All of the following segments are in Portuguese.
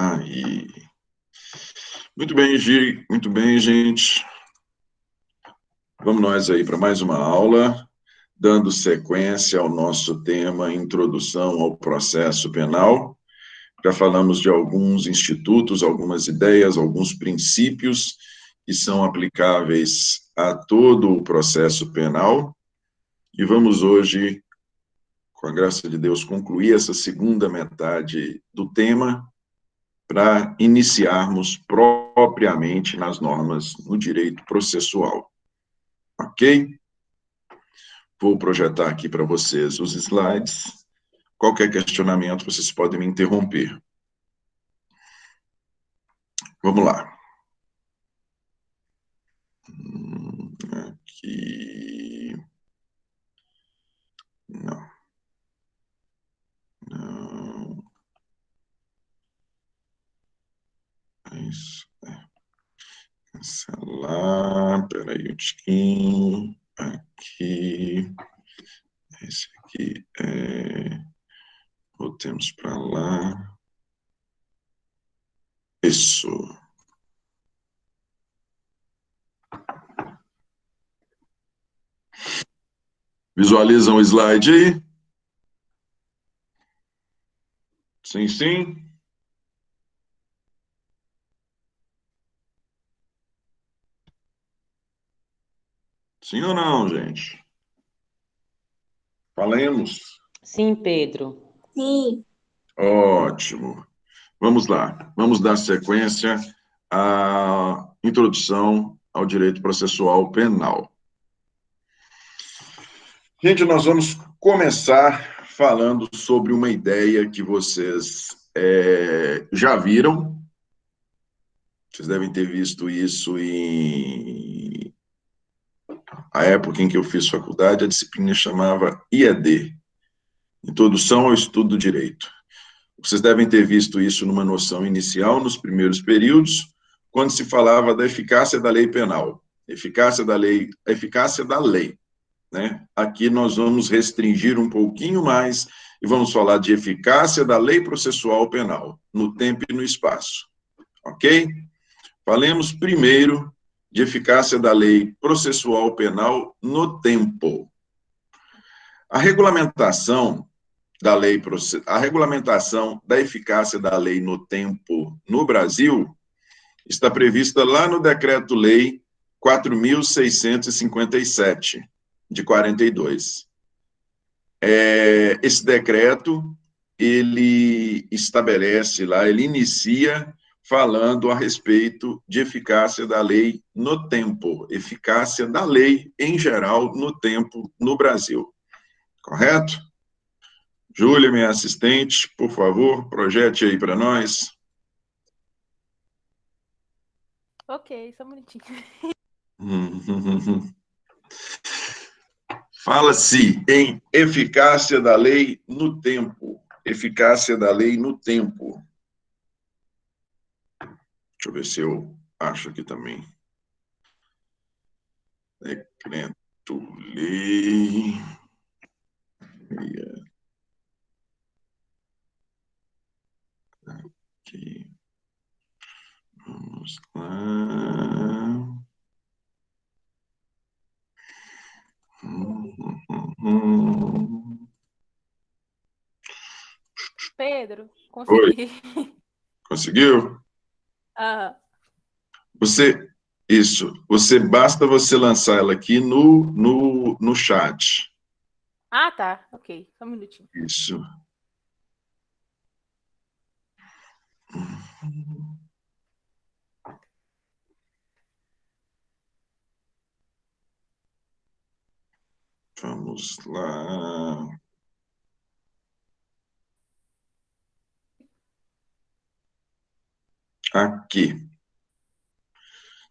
Aí. Muito bem, Gi. Muito bem, gente. Vamos nós aí para mais uma aula, dando sequência ao nosso tema Introdução ao Processo Penal. Já falamos de alguns institutos, algumas ideias, alguns princípios que são aplicáveis a todo o processo penal. E vamos hoje, com a graça de Deus, concluir essa segunda metade do tema para iniciarmos propriamente nas normas no direito processual. Ok? Vou projetar aqui para vocês os slides. Qualquer questionamento, vocês podem me interromper. Vamos lá. Aqui. Não. Não. Isso. Cancelar. Peraí um tiquinho. Aqui. Esse aqui voltemos para lá. Isso. Visualizam o slide aí? Sim, sim. Sim ou não, gente? Falemos. Sim, Pedro. Sim. Ótimo. Vamos lá. Vamos dar sequência à introdução ao direito processual penal. Gente, nós vamos começar falando sobre uma ideia que vocês já viram. Vocês devem ter visto isso em a época em que eu fiz faculdade, a disciplina chamava IED, Introdução ao Estudo do Direito. Vocês devem ter visto isso numa noção inicial, nos primeiros períodos, quando se falava da eficácia da lei penal. Eficácia da lei, né? Aqui nós vamos restringir um pouquinho mais e vamos falar de eficácia da lei processual penal, no tempo e no espaço. Ok? Falemos primeiro de eficácia da lei processual penal no tempo. A regulamentação da eficácia da lei no tempo no Brasil está prevista lá no Decreto-Lei 4.657, de 42. Esse decreto, ele estabelece lá, ele inicia falando a respeito de eficácia da lei no tempo, eficácia da lei em geral no tempo no Brasil. Correto? Júlia, minha assistente, por favor, projete aí para nós. Ok, só um minutinho. Fala-se em eficácia da lei no tempo. Eficácia da lei no tempo. Deixa eu ver se eu acho aqui também. Decreto-lei. Aqui. Vamos lá. Pedro, consegui. Oi. Conseguiu? Basta você lançar ela aqui no chat. Ah, tá. Ok, só um minutinho. Isso. Vamos lá. Aqui.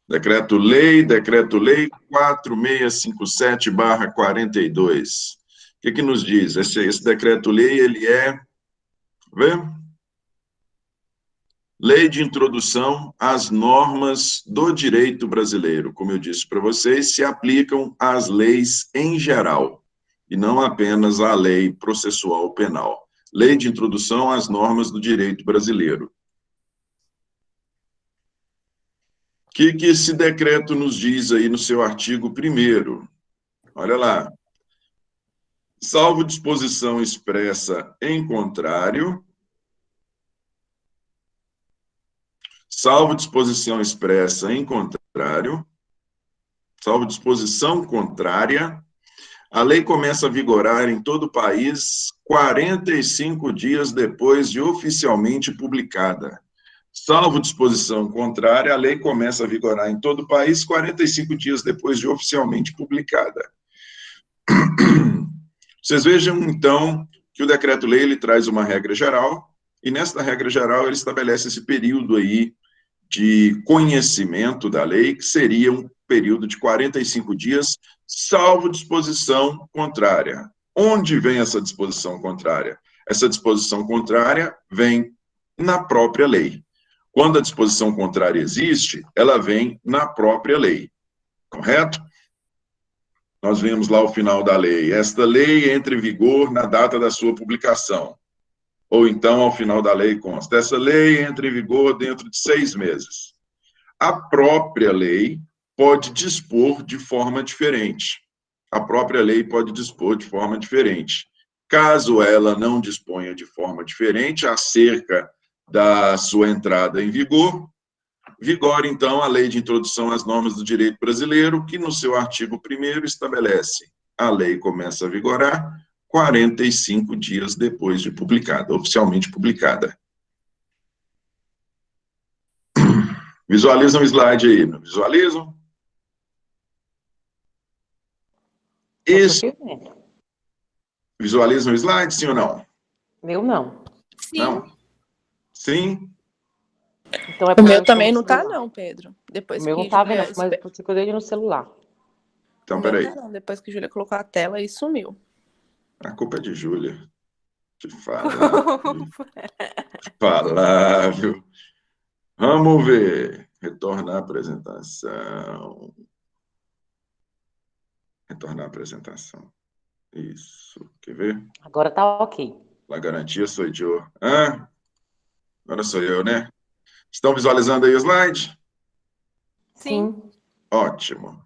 Decreto-Lei 4657/42. O que nos diz? Esse decreto-lei, ele Lei de Introdução às Normas do Direito Brasileiro. Como eu disse para vocês, se aplicam às leis em geral, e não apenas à lei processual penal. Lei de Introdução às Normas do Direito Brasileiro. que esse decreto nos diz aí no seu artigo 1º? Olha lá. Salvo disposição expressa em contrário, salvo disposição expressa em contrário, salvo disposição contrária, a lei começa a vigorar em todo o país 45 dias depois de oficialmente publicada. Salvo disposição contrária, a lei começa a vigorar em todo o país 45 dias depois de oficialmente publicada. Vocês vejam, então, que o decreto-lei ele traz uma regra geral, e nesta regra geral ele estabelece esse período aí de conhecimento da lei, que seria um período de 45 dias, salvo disposição contrária. Onde vem essa disposição contrária? Essa disposição contrária vem na própria lei. Quando a disposição contrária existe, ela vem na própria lei, correto? Nós vemos lá o final da lei. Esta lei entra em vigor na data da sua publicação. Ou então, ao final da lei, consta. Essa lei entra em vigor dentro de 6 meses. A própria lei pode dispor de forma diferente. A própria lei pode dispor de forma diferente. Caso ela não disponha de forma diferente acerca da sua entrada em vigor, vigora, então, a Lei de Introdução às Normas do Direito Brasileiro, que, no seu artigo 1º, estabelece: a lei começa a vigorar 45 dias depois de publicada, oficialmente publicada. Visualizam o slide aí, não visualizam? Visualizam o slide, sim ou não? Meu não. Sim. Não? Sim? Então é O porque meu eu estou também no não tá, celular. não, Pedro. Depois O meu que não tá Júlia... vendo, mas porque eu dei no celular. Então, O meu peraí. tá não. Depois que Júlia colocou a tela, e sumiu. A culpa é de Júlia. De falar, viu? Vamos ver. Retornar a apresentação. Retornar a apresentação. Isso. Quer ver? Agora tá ok. La garantia sou eu. Agora sou eu, né? Estão visualizando aí o slide? Sim. Ótimo.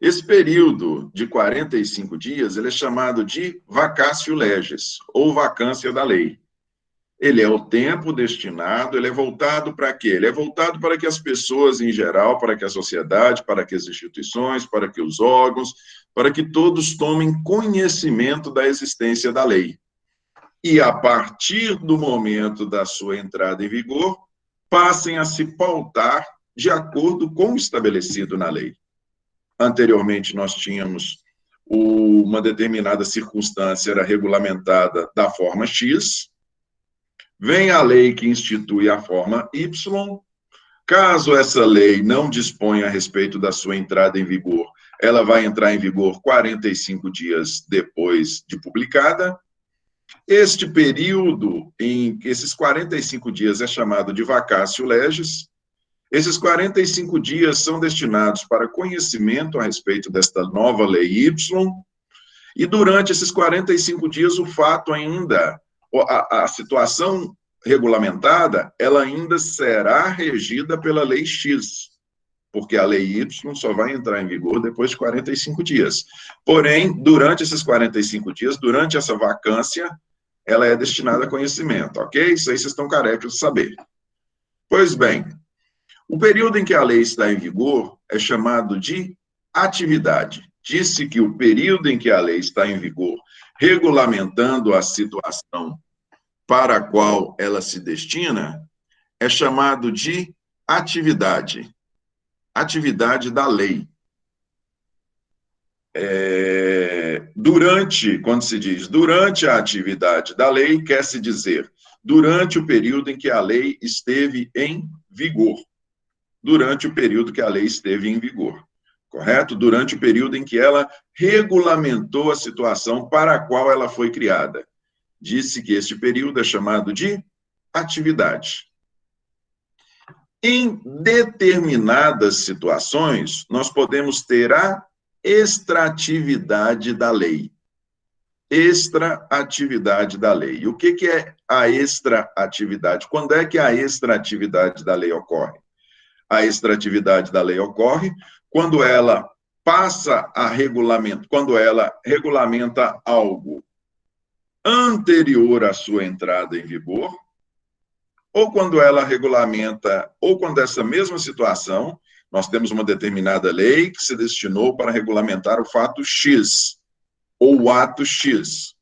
Esse período de 45 dias, ele é chamado de vacatio legis, ou vacância da lei. Ele é o tempo destinado, ele é voltado para quê? Ele é voltado para que as pessoas, em geral, para que a sociedade, para que as instituições, para que os órgãos, para que todos tomem conhecimento da existência da lei. E, a partir do momento da sua entrada em vigor, passem a se pautar de acordo com o estabelecido na lei. Anteriormente, nós tínhamos uma determinada circunstância, era regulamentada da forma X, vem a lei que institui a forma Y, caso essa lei não disponha a respeito da sua entrada em vigor, ela vai entrar em vigor 45 dias depois de publicada. Este período, esses 45 dias, é chamado de vacatio legis. Esses 45 dias são destinados para conhecimento a respeito desta nova lei Y, e durante esses 45 dias, o fato ainda, a situação regulamentada, ela ainda será regida pela lei X, porque a lei Y só vai entrar em vigor depois de 45 dias. Porém, durante esses 45 dias, durante essa vacância, ela é destinada a conhecimento, ok? Isso aí vocês estão carecas de saber. Pois bem, o período em que a lei está em vigor é chamado de atividade. Disse que o período em que a lei está em vigor, regulamentando a situação para a qual ela se destina, é chamado de atividade. Atividade da lei. Quando se diz durante a atividade da lei, quer se dizer durante o período em que a lei esteve em vigor. Durante o período que a lei esteve em vigor, correto? Durante o período em que ela regulamentou a situação para a qual ela foi criada. Disse que este período é chamado de atividade. Em determinadas situações, nós podemos ter a extratividade da lei. Extraatividade da lei. E o que é a extraatividade? Quando é que a extraatividade da lei ocorre? a extratividade da lei ocorre quando ela passa a regulamento, quando ela regulamenta algo anterior à sua entrada em vigor, ou quando ela regulamenta, ou quando essa mesma situação, nós temos uma determinada lei que se destinou para regulamentar o fato X, ou o ato X.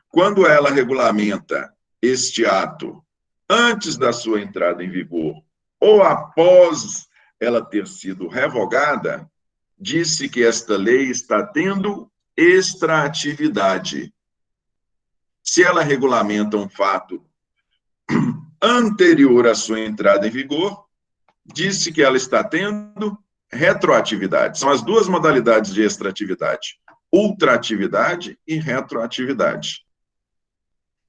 Quando ela regulamenta este ato antes da sua entrada em vigor, ou após ela ter sido revogada, disse que esta lei está tendo extratividade. Se ela regulamenta um fato anterior à sua entrada em vigor, disse que ela está tendo retroatividade. São as duas modalidades de extratividade: ultratividade e retroatividade.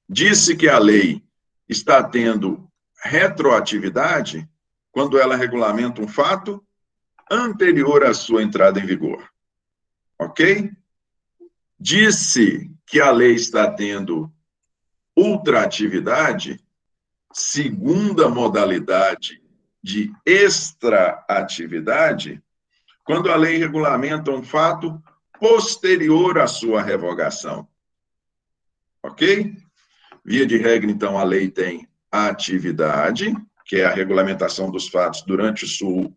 Disse que a lei está tendo retroatividade quando ela regulamenta um fato anterior à sua entrada em vigor. Ok? Disse que a lei está tendo ultratividade, segunda modalidade de extraatividade, quando a lei regulamenta um fato posterior à sua revogação. Ok? Via de regra, então, a lei tem a atividade, que é a regulamentação dos fatos durante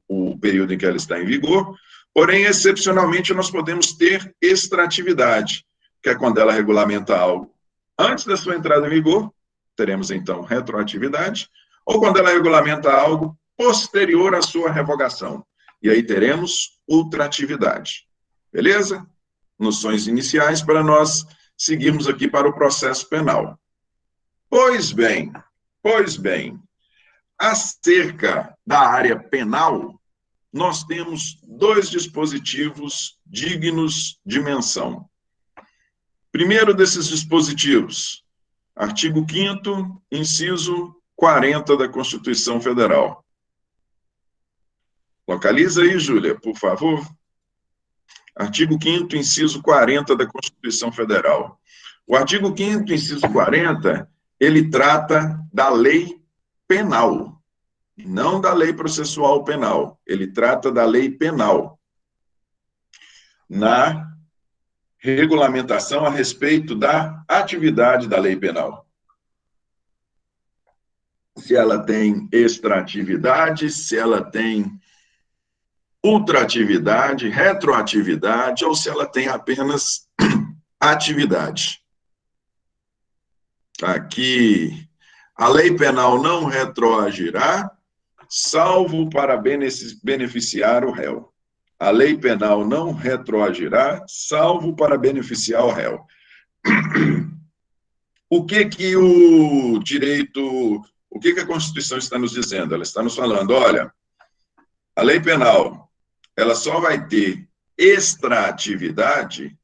o período em que ela está em vigor, porém, excepcionalmente, nós podemos ter extratividade, que é quando ela regulamenta algo antes da sua entrada em vigor, teremos, então, retroatividade, ou quando ela regulamenta algo posterior à sua revogação, e aí teremos ultratividade. Beleza? Noções iniciais para nós seguirmos aqui para o processo penal. Pois bem, acerca da área penal, nós temos dois dispositivos dignos de menção. Primeiro desses dispositivos, artigo 5º, inciso 40 da Constituição Federal. Localiza aí, Júlia, por favor. Artigo 5º, inciso 40 da Constituição Federal. O artigo 5º, inciso 40, ele trata da lei penal, não da lei processual penal. Ele trata da lei penal, na regulamentação a respeito da atividade da lei penal. Se ela tem extratividade, se ela tem ultratividade, retroatividade, ou se ela tem apenas atividade. Aqui, a lei penal não retroagirá, salvo para beneficiar o réu. A lei penal não retroagirá, salvo para beneficiar o réu. O que o direito, o que a Constituição está nos dizendo? Ela está nos falando, olha, a lei penal, ela só vai ter extraatividade,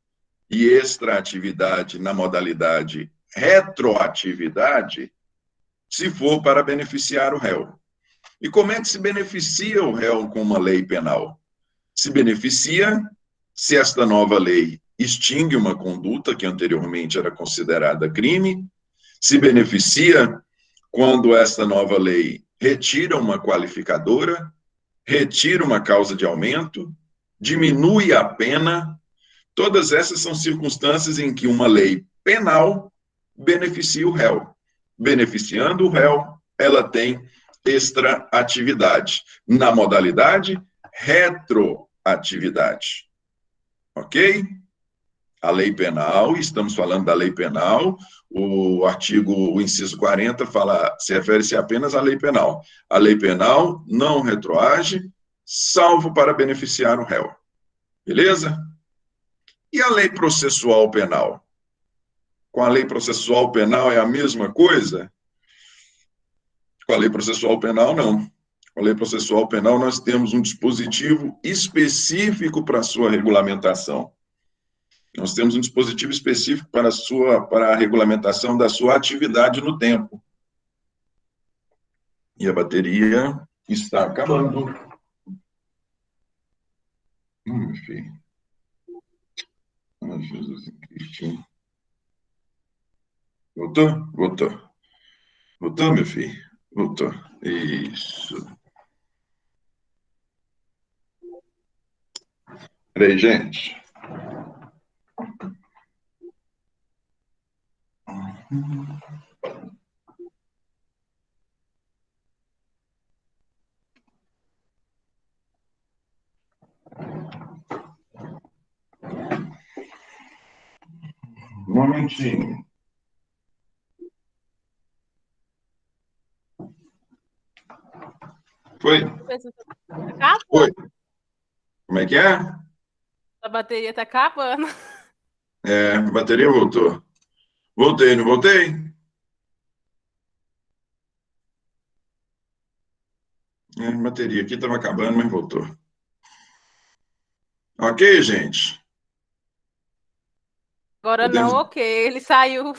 e extraatividade na modalidade retroatividade, se for para beneficiar o réu. E como é que se beneficia o réu com uma lei penal? Se beneficia se esta nova lei extingue uma conduta que anteriormente era considerada crime, se beneficia quando esta nova lei retira uma qualificadora, retira uma causa de aumento, diminui a pena. Todas essas são circunstâncias em que uma lei penal beneficia o réu. Beneficiando o réu, ela tem extraatividade, na modalidade retroatividade. Ok? A lei penal, estamos falando da lei penal, o inciso 40 se refere-se apenas à lei penal. A lei penal não retroage, salvo para beneficiar o réu. Beleza? E a lei processual penal? Com a lei processual penal é a mesma coisa? Com a lei processual penal, não. Com a lei processual penal, nós temos um dispositivo específico para a sua regulamentação. Nós temos um dispositivo específico para a regulamentação da sua atividade no tempo. E a bateria está acabando. Enfim. Ai, Jesus Cristo. Voltou? Voltou. Voltou, meu filho? Voltou. Isso. Peraí, gente. Um momentinho. Foi? Professor, tá acabando. Foi. Como é que é? A bateria tá acabando. É, a bateria voltou. Voltei, não voltei? É, a bateria aqui estava acabando, mas voltou. Ok, gente? Agora não, Podemos... ok. Ele saiu.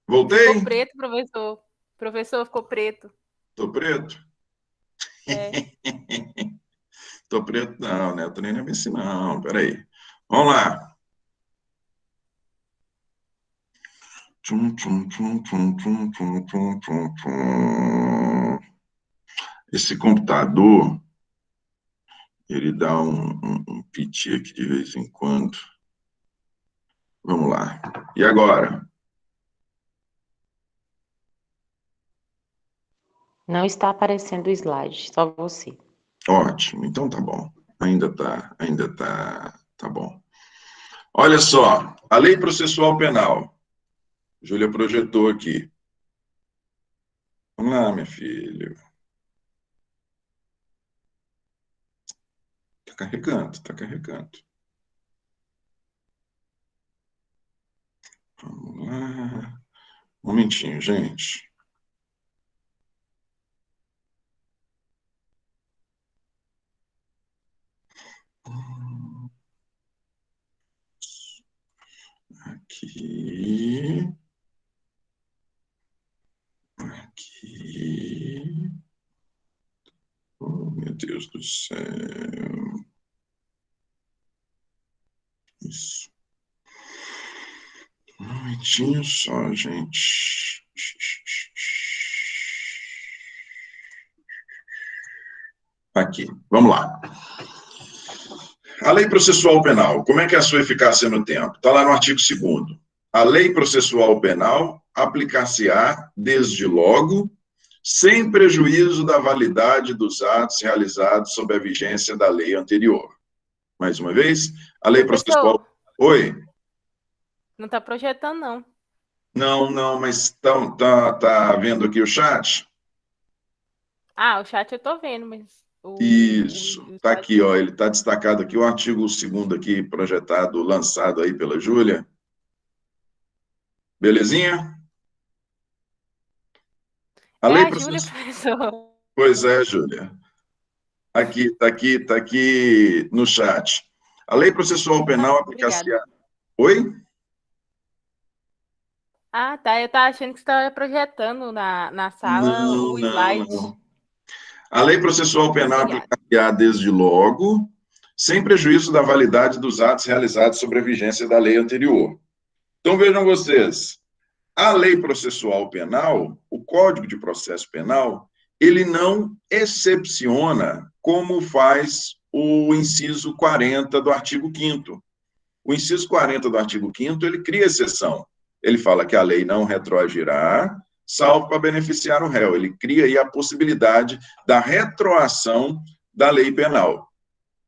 Voltei? Ficou preto, professor. Professor, ficou preto. Tô preto? É. Tô preto não, né? Eu tô nem na MC não, peraí. Vamos lá. Tchum, tchum, tchum, tchum, tchum, tchum, tchum, tchum, tchum. Esse computador, ele dá um piti aqui de vez em quando. Vamos lá. E agora? Não está aparecendo o slide, só você. Ótimo, então tá bom. Tá bom. Olha só, a Lei Processual Penal. Júlia projetou aqui. Vamos lá, minha filha. Tá carregando, tá carregando. Vamos lá. Um momentinho, gente. Aqui. Aqui. Oh, meu Deus do céu. Isso. Um momentinho só, gente. Aqui, vamos lá. A lei processual penal, como é que é a sua eficácia no tempo? Está lá no artigo 2º. A lei processual penal aplicar-se-á desde logo, sem prejuízo da validade dos atos realizados sob a vigência da lei anterior. Mais uma vez, a lei processual... Professor, Oi? não tá projetando, não. Não, mas tá vendo aqui o chat? Ah, o chat eu tô vendo, mas Isso, o está slide aqui, ó, não. ele está destacado aqui, o artigo 2º aqui, projetado, lançado aí pela Júlia. Belezinha? A É lei a Júlia, processual... professor. Pois é, Júlia. Tá aqui no chat. A lei processual penal Obrigada. aplicar-se-á... Oi? Ah, tá. Eu tava achando que você estava projetando na sala o slide. Não. A lei processual penal Obrigada. aplicar-se-á desde logo, sem prejuízo da validade dos atos realizados sobre a vigência da lei anterior. Então, vejam vocês, a lei processual penal, o Código de Processo Penal, ele não excepciona como faz o inciso 40 do artigo 5º. O inciso 40 do artigo 5º, ele cria exceção. Ele fala que a lei não retroagirá, salvo para beneficiar o réu. Ele cria aí a possibilidade da retroação da lei penal.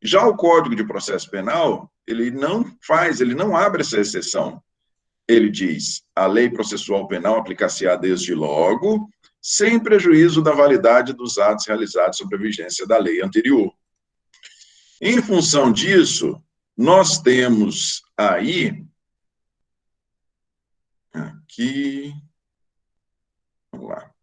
Já o Código de Processo Penal, ele não abre essa exceção. Ele diz, a lei processual penal aplicar-se-á desde logo, sem prejuízo da validade dos atos realizados sob a vigência da lei anterior. Em função disso, nós temos aí, aqui, vamos lá.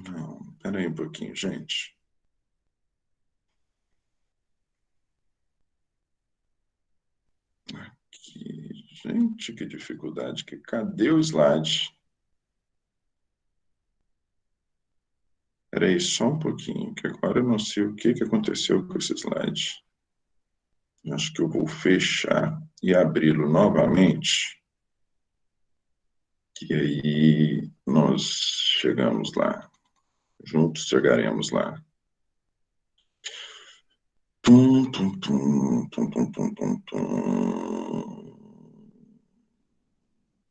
Não, peraí um pouquinho, gente. Aqui, gente, que dificuldade. Cadê o slide? Peraí, só um pouquinho, que agora eu não sei o que aconteceu com esse slide. Acho que eu vou fechar e abri-lo novamente. que aí nós chegamos lá. Juntos chegaremos lá. Tum, tum, tum, tum, tum, tum, tum, tum.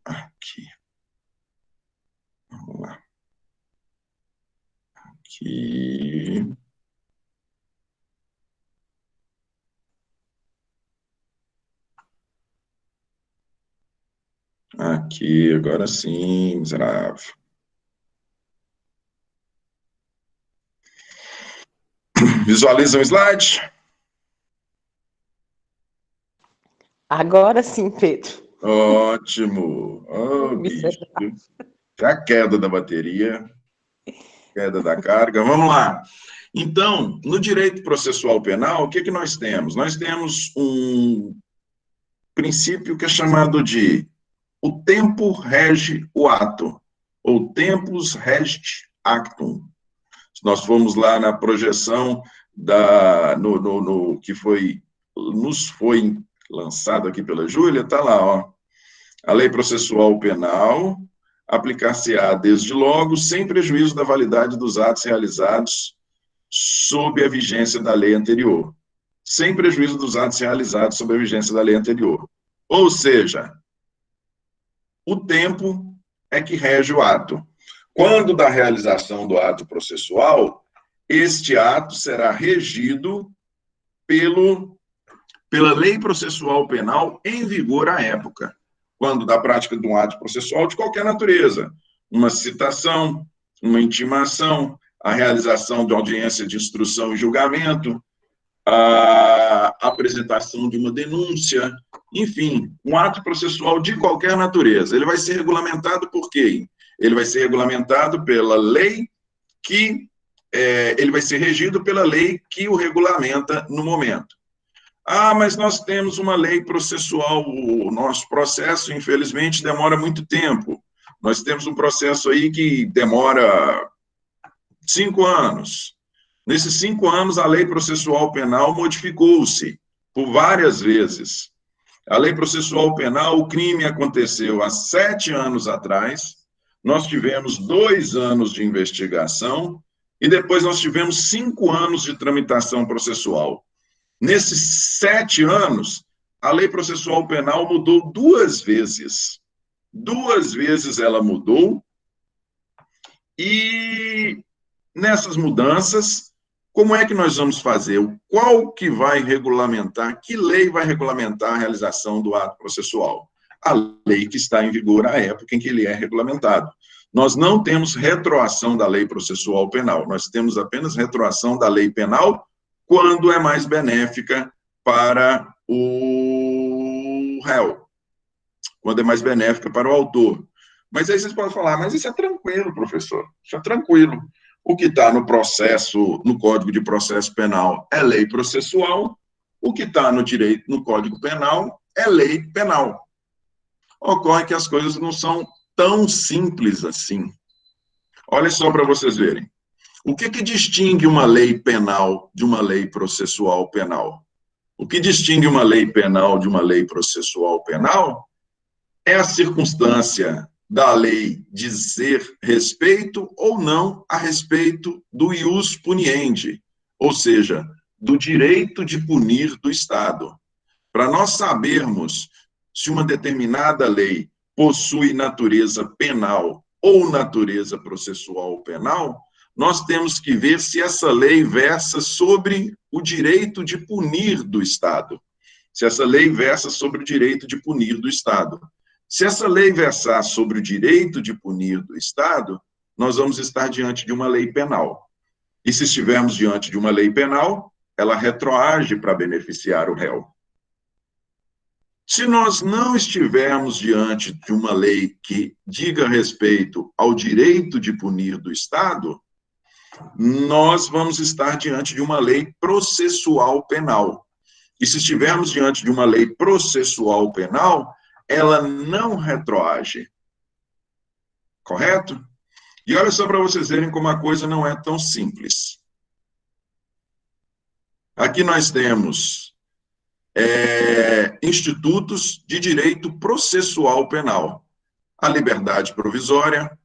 Aqui. Vamos lá. Aqui. Aqui, agora sim, miserável. Visualiza o slide? Agora sim, Pedro. Ótimo. Oh, bicho. Já queda da bateria, queda da carga. Vamos lá. Então, no direito processual penal, o que nós temos? Nós temos um princípio que é chamado de o tempo rege o ato, ou tempus regit actum. Se nós formos lá na projeção que nos foi lançado aqui pela Júlia, está lá, ó. A lei processual penal aplicar-se-á desde logo, sem prejuízo da validade dos atos realizados sob a vigência da lei anterior. Sem prejuízo dos atos realizados sob a vigência da lei anterior. Ou seja, o tempo é que rege o ato. Quando da realização do ato processual, este ato será regido pela lei processual penal em vigor à época. Quando da prática de um ato processual de qualquer natureza, uma citação, uma intimação, a realização de audiência de instrução e julgamento, a apresentação de uma denúncia, enfim, um ato processual de qualquer natureza. Ele vai ser regulamentado por quê? Ele vai ser regulamentado pela lei ele vai ser regido pela lei que o regulamenta no momento. Ah, mas nós temos uma lei processual, o nosso processo, infelizmente, demora muito tempo. Nós temos um processo aí que demora 5 anos. Nesses 5 anos, a lei processual penal modificou-se por várias vezes. A lei processual penal, o crime aconteceu há 7 anos atrás, nós tivemos 2 anos de investigação e depois nós tivemos 5 anos de tramitação processual. Nesses 7 anos, a lei processual penal mudou 2 vezes. 2 vezes ela mudou. E nessas mudanças, como é que nós vamos fazer? Qual que vai regulamentar, que lei vai regulamentar a realização do ato processual? A lei que está em vigor à época em que ele é regulamentado. Nós não temos retroação da lei processual penal, nós temos apenas retroação da lei penal quando é mais benéfica para o réu, quando é mais benéfica para o autor. Mas aí vocês podem falar, mas isso é tranquilo, professor, isso é tranquilo. O que está no processo, no Código de Processo Penal é lei processual, o que está no direito, no Código Penal, é lei penal. Ocorre que as coisas não são tão simples assim. Olha só para vocês verem. O que distingue uma lei penal de uma lei processual penal? O que distingue uma lei penal de uma lei processual penal é a circunstância da lei dizer respeito ou não a respeito do ius puniendi, ou seja, do direito de punir do Estado. Para nós sabermos se uma determinada lei possui natureza penal ou natureza processual penal, nós temos que ver se essa lei versa sobre o direito de punir do Estado. Se essa lei versa sobre o direito de punir do Estado. Se essa lei versar sobre o direito de punir do Estado, nós vamos estar diante de uma lei penal. E se estivermos diante de uma lei penal, ela retroage para beneficiar o réu. Se nós não estivermos diante de uma lei que diga respeito ao direito de punir do Estado, nós vamos estar diante de uma lei processual penal. E se estivermos diante de uma lei processual penal, ela não retroage. Correto? E olha só para vocês verem como a coisa não é tão simples. Aqui nós temos institutos de direito processual penal. A liberdade provisória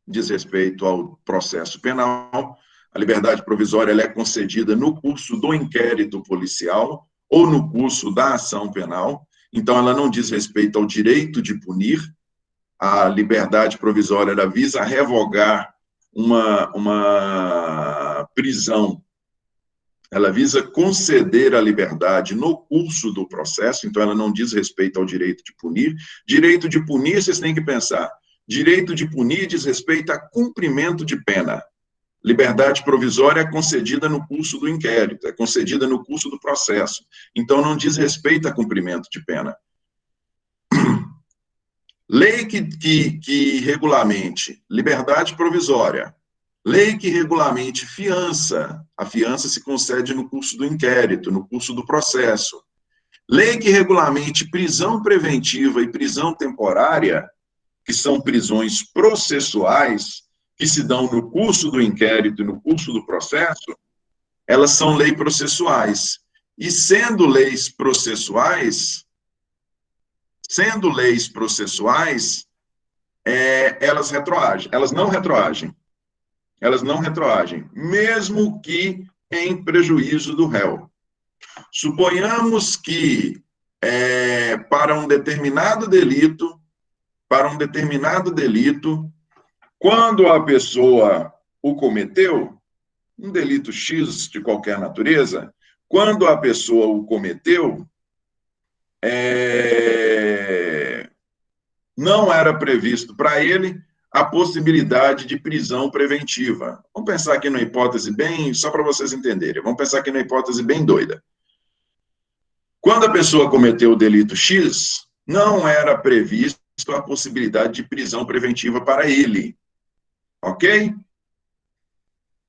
diz respeito ao processo penal. A liberdade provisória ela é concedida no curso do inquérito policial ou no curso da ação penal. Então, ela não diz respeito ao direito de punir. A liberdade provisória ela visa revogar uma prisão. Ela visa conceder a liberdade no curso do processo, então ela não diz respeito ao direito de punir. Direito de punir, vocês têm que pensar, direito de punir diz respeito a cumprimento de pena. Liberdade provisória é concedida no curso do inquérito, é concedida no curso do processo. Então, não diz respeito a cumprimento de pena. Lei que regulamente liberdade provisória, lei que regulamente fiança, a fiança se concede no curso do inquérito, no curso do processo. Lei que regulamente prisão preventiva e prisão temporária, que são prisões processuais, que se dão no curso do inquérito e no curso do processo, elas são leis processuais. E sendo leis processuais, elas retroagem. Elas não retroagem. Elas não retroagem, mesmo que em prejuízo do réu. Suponhamos que para um determinado delito, quando a pessoa o cometeu, um delito X de qualquer natureza, quando a pessoa o cometeu, não era previsto para ele a possibilidade de prisão preventiva. Vamos pensar aqui numa hipótese bem, só para vocês entenderem, vamos pensar aqui numa hipótese bem doida. Quando a pessoa cometeu o delito X, não era previsto a possibilidade de prisão preventiva para ele. Ok?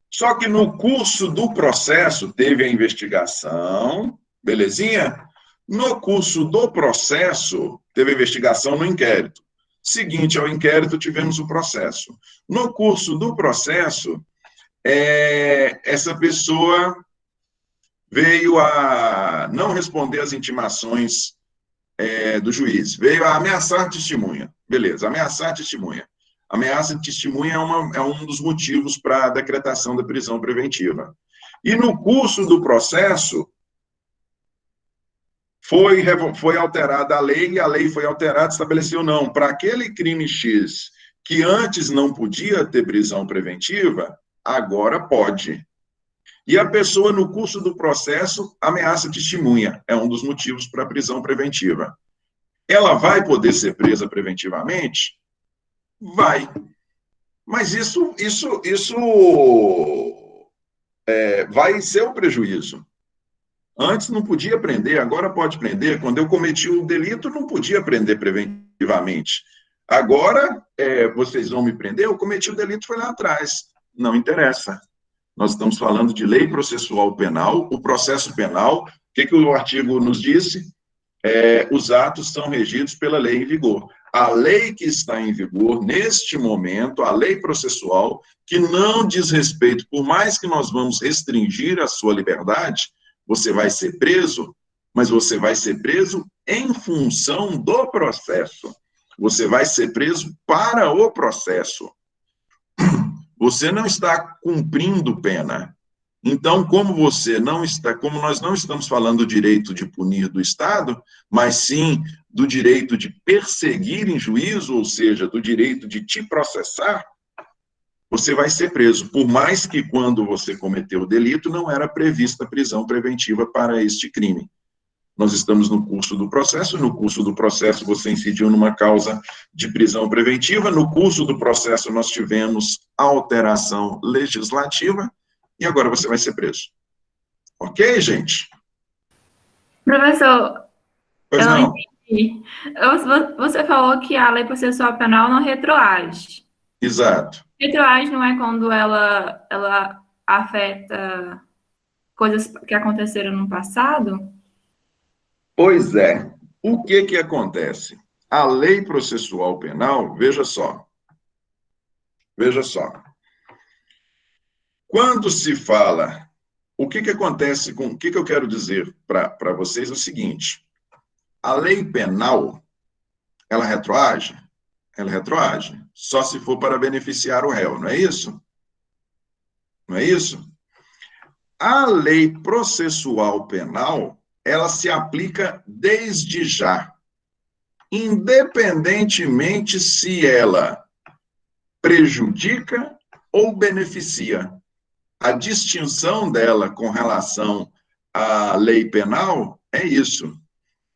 Só que no curso do processo teve a investigação, belezinha? No curso do processo teve a investigação no inquérito. Seguinte ao inquérito, tivemos o processo. No curso do processo, essa pessoa veio a não responder às intimações do juiz, veio a ameaçar testemunha. Beleza, ameaçar testemunha. Ameaça de testemunha é um dos motivos para a decretação da prisão preventiva. E no curso do processo, foi alterada a lei, e a lei foi alterada, estabeleceu não, para aquele crime X que antes não podia ter prisão preventiva, agora pode. E a pessoa, no curso do processo, ameaça testemunha, é um dos motivos para a prisão preventiva. Ela vai poder ser presa preventivamente? Vai. Mas isso vai ser um prejuízo. Antes não podia prender, agora pode prender. Quando eu cometi o delito, não podia prender preventivamente. Agora, vocês vão me prender, eu cometi o delito, foi lá atrás. Não interessa. Nós estamos falando de lei processual penal, o processo penal. O que o artigo nos disse? Os atos são regidos pela lei em vigor. A lei que está em vigor, neste momento, a lei processual, que não diz respeito, por mais que nós vamos restringir a sua liberdade, você vai ser preso, mas você vai ser preso em função do processo. Você vai ser preso para o processo. Você não está cumprindo pena. Então, como nós não estamos falando do direito de punir do Estado, mas sim do direito de perseguir em juízo, ou seja, do direito de te processar, você vai ser preso, por mais que quando você cometeu o delito não era prevista prisão preventiva para este crime. Nós estamos no curso do processo, no curso do processo você incidiu numa causa de prisão preventiva, no curso do processo nós tivemos alteração legislativa, e agora você vai ser preso. Ok, gente? Professor, Pois eu não não. entendi. Você falou que a lei processual penal não retroage. Exato. Retroage não é quando ela afeta coisas que aconteceram no passado? Pois é. O que acontece? A lei processual penal, veja só. Quando se fala, o que acontece com... O que eu quero dizer para vocês é o seguinte. A lei penal, ela retroage? ela retroage. Só se for para beneficiar o réu, não é isso? Não é isso? A lei processual penal, ela se aplica desde já, independentemente se ela prejudica ou beneficia. A distinção dela com relação à lei penal é isso.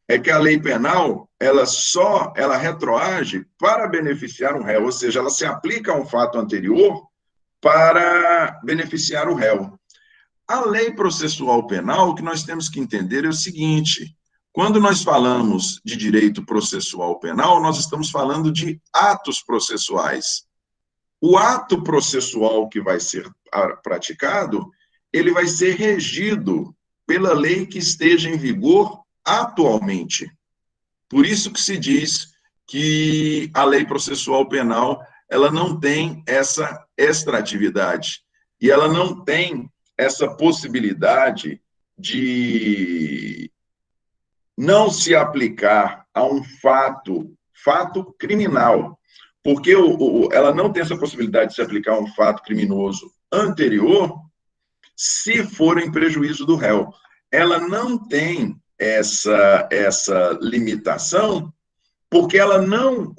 É que a lei penal, ela retroage para beneficiar o réu, ou seja, ela se aplica a um fato anterior para beneficiar o réu. A lei processual penal, o que nós temos que entender é o seguinte: quando nós falamos de direito processual penal, nós estamos falando de atos processuais. O ato processual que vai ser praticado, ele vai ser regido pela lei que esteja em vigor atualmente. Por isso que se diz que a lei processual penal, ela não tem essa extratividade, e ela não tem essa possibilidade de não se aplicar a um fato criminal, porque ela não tem essa possibilidade de se aplicar a um fato criminoso anterior se for em prejuízo do réu. Ela não tem essa limitação, porque ela não,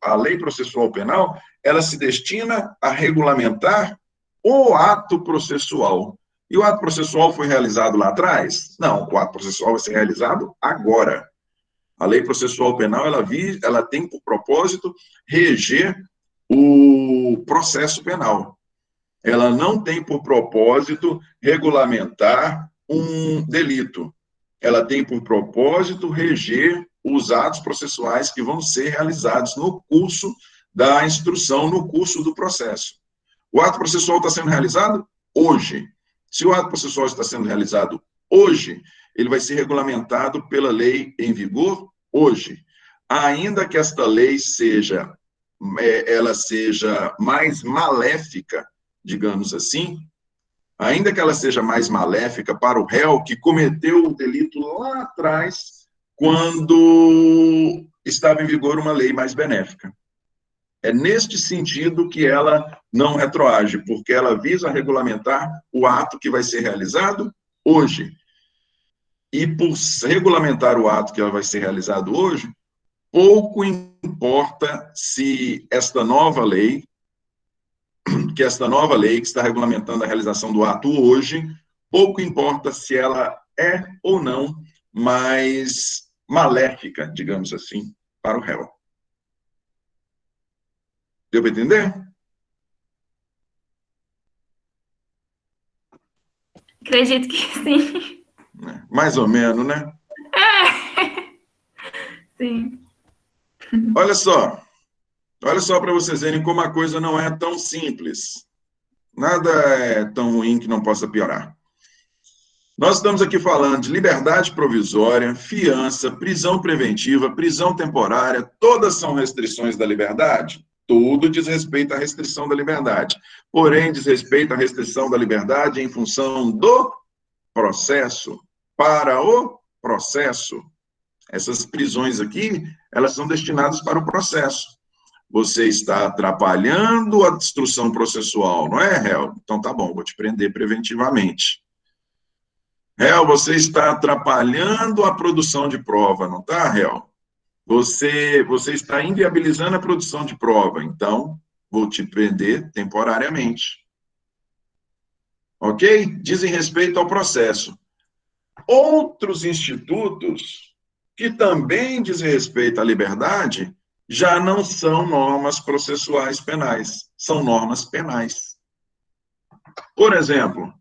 a lei processual penal, ela se destina a regulamentar o ato processual. E o ato processual foi realizado lá atrás? Não, o ato processual vai ser realizado agora. A lei processual penal, ela tem por propósito reger o processo penal. Ela não tem por propósito regulamentar um delito. Ela tem por propósito reger os atos processuais que vão ser realizados no curso da instrução, no curso do processo. O ato processual está sendo realizado hoje. Se o ato processual está sendo realizado hoje, ele vai ser regulamentado pela lei em vigor hoje. Ainda que esta lei seja mais maléfica, digamos assim, ainda que ela seja mais maléfica para o réu que cometeu o delito lá atrás, quando estava em vigor uma lei mais benéfica. É neste sentido que ela não retroage, porque ela visa regulamentar o ato que vai ser realizado hoje. E por regulamentar o ato que vai ser realizado hoje, pouco importa se esta nova lei que está regulamentando a realização do ato hoje, pouco importa se ela é ou não mais maléfica, digamos assim, para o réu. Deu para entender? Acredito que sim. Mais ou menos, né? Sim. Olha só para vocês verem como a coisa não é tão simples. Nada é tão ruim que não possa piorar. Nós estamos aqui falando de liberdade provisória, fiança, prisão preventiva, prisão temporária, todas são restrições da liberdade? Tudo diz respeito à restrição da liberdade. Porém, diz respeito à restrição da liberdade em função do processo, para o processo. Essas prisões aqui, elas são destinadas para o processo. Você está atrapalhando a instrução processual, não é, réu? Então tá bom, vou te prender preventivamente. Réu, você está atrapalhando a produção de prova, não está, réu? Você está inviabilizando a produção de prova, então vou te prender temporariamente. Ok? Dizem respeito ao processo. Outros institutos que também dizem respeito à liberdade já não são normas processuais penais, são normas penais. Por exemplo,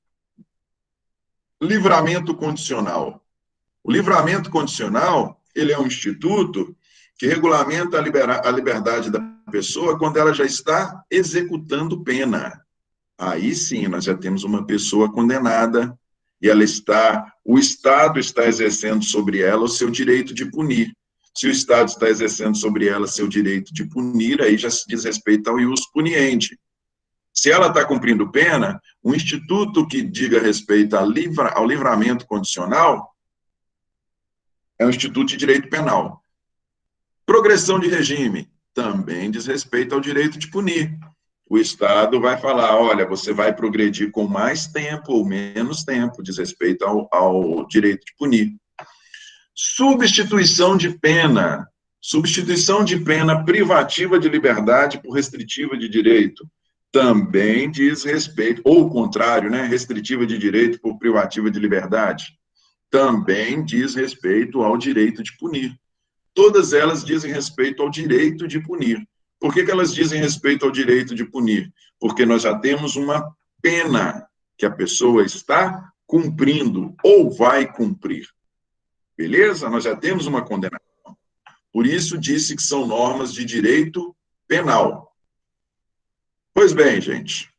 livramento condicional. O livramento condicional, ele é um instituto que regulamenta a liberdade da pessoa quando ela já está executando pena. Aí sim, nós já temos uma pessoa condenada e o Estado está exercendo sobre ela o seu direito de punir. Se o Estado está exercendo sobre ela seu direito de punir, aí já se diz respeito ao ius puniendi. Se ela está cumprindo pena, um instituto que diga respeito ao livramento condicional é um instituto de direito penal. Progressão de regime. também diz respeito ao direito de punir. O Estado vai falar, olha, você vai progredir com mais tempo ou menos tempo, diz respeito ao direito de punir. Substituição de pena. Substituição de pena privativa de liberdade por restritiva de direito. Também diz respeito, ou o contrário, né? Restritiva de direito por privativa de liberdade. Também diz respeito ao direito de punir. Todas elas dizem respeito ao direito de punir. Por que elas dizem respeito ao direito de punir? Porque nós já temos uma pena que a pessoa está cumprindo ou vai cumprir. Beleza? Nós já temos uma condenação. Por isso disse que são normas de direito penal. Pois bem, gente.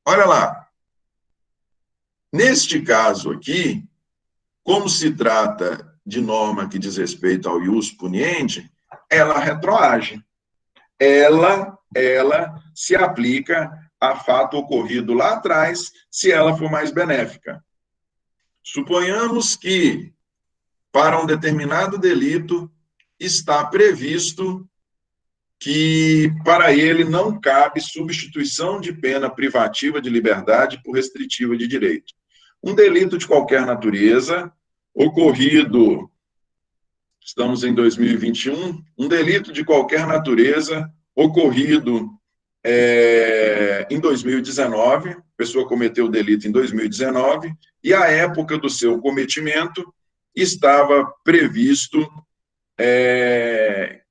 Olha lá. Neste caso aqui, como se trata de norma que diz respeito ao ius puniendi, ela retroage. Ela se aplica a fato ocorrido lá atrás, se ela for mais benéfica. Suponhamos que, para um determinado delito, está previsto que, para ele, não cabe substituição de pena privativa de liberdade por restritiva de direito. Um delito de qualquer natureza, ocorrido, estamos em 2021, um delito de qualquer natureza, ocorrido em 2019, a pessoa cometeu o delito em 2019, e a época do seu cometimento estava previsto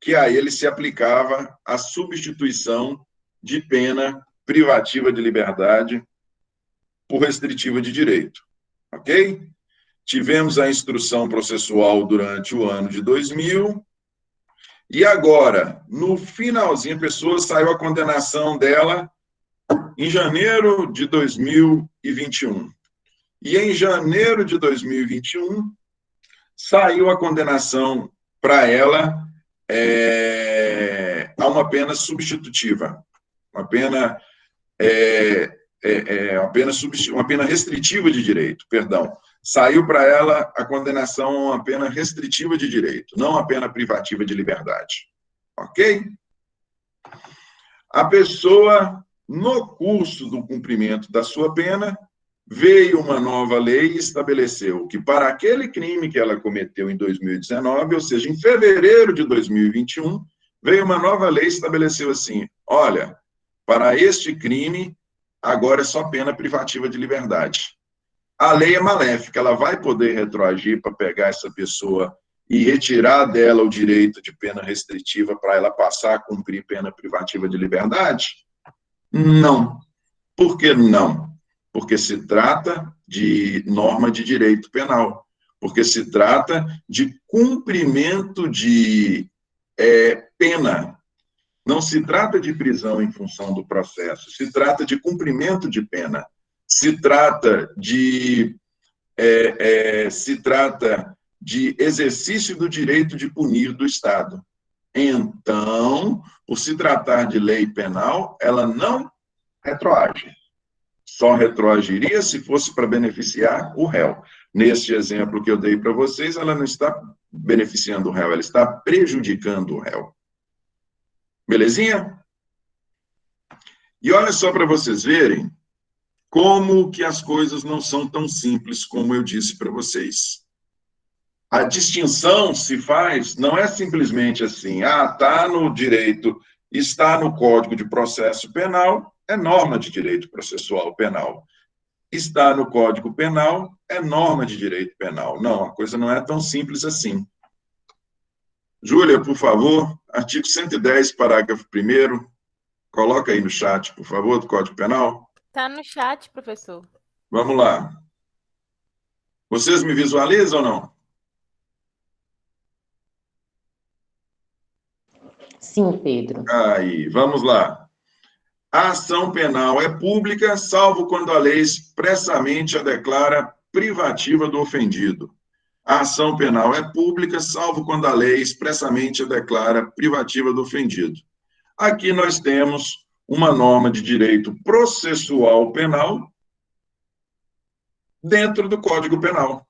que a ele se aplicava a substituição de pena privativa de liberdade por restritiva de direito, ok? Tivemos a instrução processual durante o ano de 2000, e agora, no finalzinho, a pessoa saiu a condenação dela em janeiro de 2021. E em janeiro de 2021, saiu a condenação para ela a uma pena substitutiva, uma pena uma pena restritiva de direito, perdão. Saiu para ela a condenação a uma pena restritiva de direito, não a pena privativa de liberdade. Ok? A pessoa, no curso do cumprimento da sua pena, veio uma nova lei e estabeleceu que, para aquele crime que ela cometeu em 2019, ou seja, em fevereiro de 2021, veio uma nova lei e estabeleceu assim, olha, para este crime, agora é só pena privativa de liberdade. A lei é maléfica, ela vai poder retroagir para pegar essa pessoa e retirar dela o direito de pena restritiva para ela passar a cumprir pena privativa de liberdade? Não. Por que não? Porque se trata de norma de direito penal, porque se trata de cumprimento de pena. Não se trata de prisão em função do processo, se trata de cumprimento de pena. Se trata de exercício do direito de punir do Estado. Então, por se tratar de lei penal, ela não retroage. Só retroagiria se fosse para beneficiar o réu. Neste exemplo que eu dei para vocês, ela não está beneficiando o réu, ela está prejudicando o réu. Belezinha? E olha só para vocês verem como que as coisas não são tão simples como eu disse para vocês. A distinção se faz, não é simplesmente assim, está no direito, está no Código de Processo Penal, é norma de direito processual penal. Está no Código Penal, é norma de direito penal. Não, a coisa não é tão simples assim. Júlia, por favor, artigo 110, parágrafo 1º, coloca aí no chat, por favor, do Código Penal. Tá no chat, professor. Vamos lá. Vocês me visualizam ou não? Sim, Pedro. Aí, vamos lá. A ação penal é pública, salvo quando a lei expressamente a declara privativa do ofendido. A ação penal é pública, salvo quando a lei expressamente a declara privativa do ofendido. Aqui nós temos uma norma de direito processual penal dentro do Código Penal.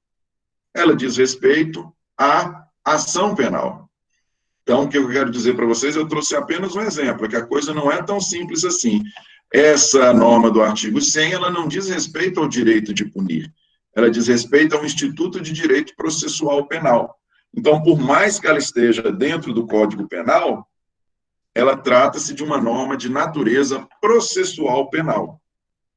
Ela diz respeito à ação penal. Então, o que eu quero dizer para vocês, eu trouxe apenas um exemplo, é que a coisa não é tão simples assim. Essa norma do artigo 100, ela não diz respeito ao direito de punir, ela diz respeito ao Instituto de Direito Processual Penal. Então, por mais que ela esteja dentro do Código Penal, ela trata-se de uma norma de natureza processual penal.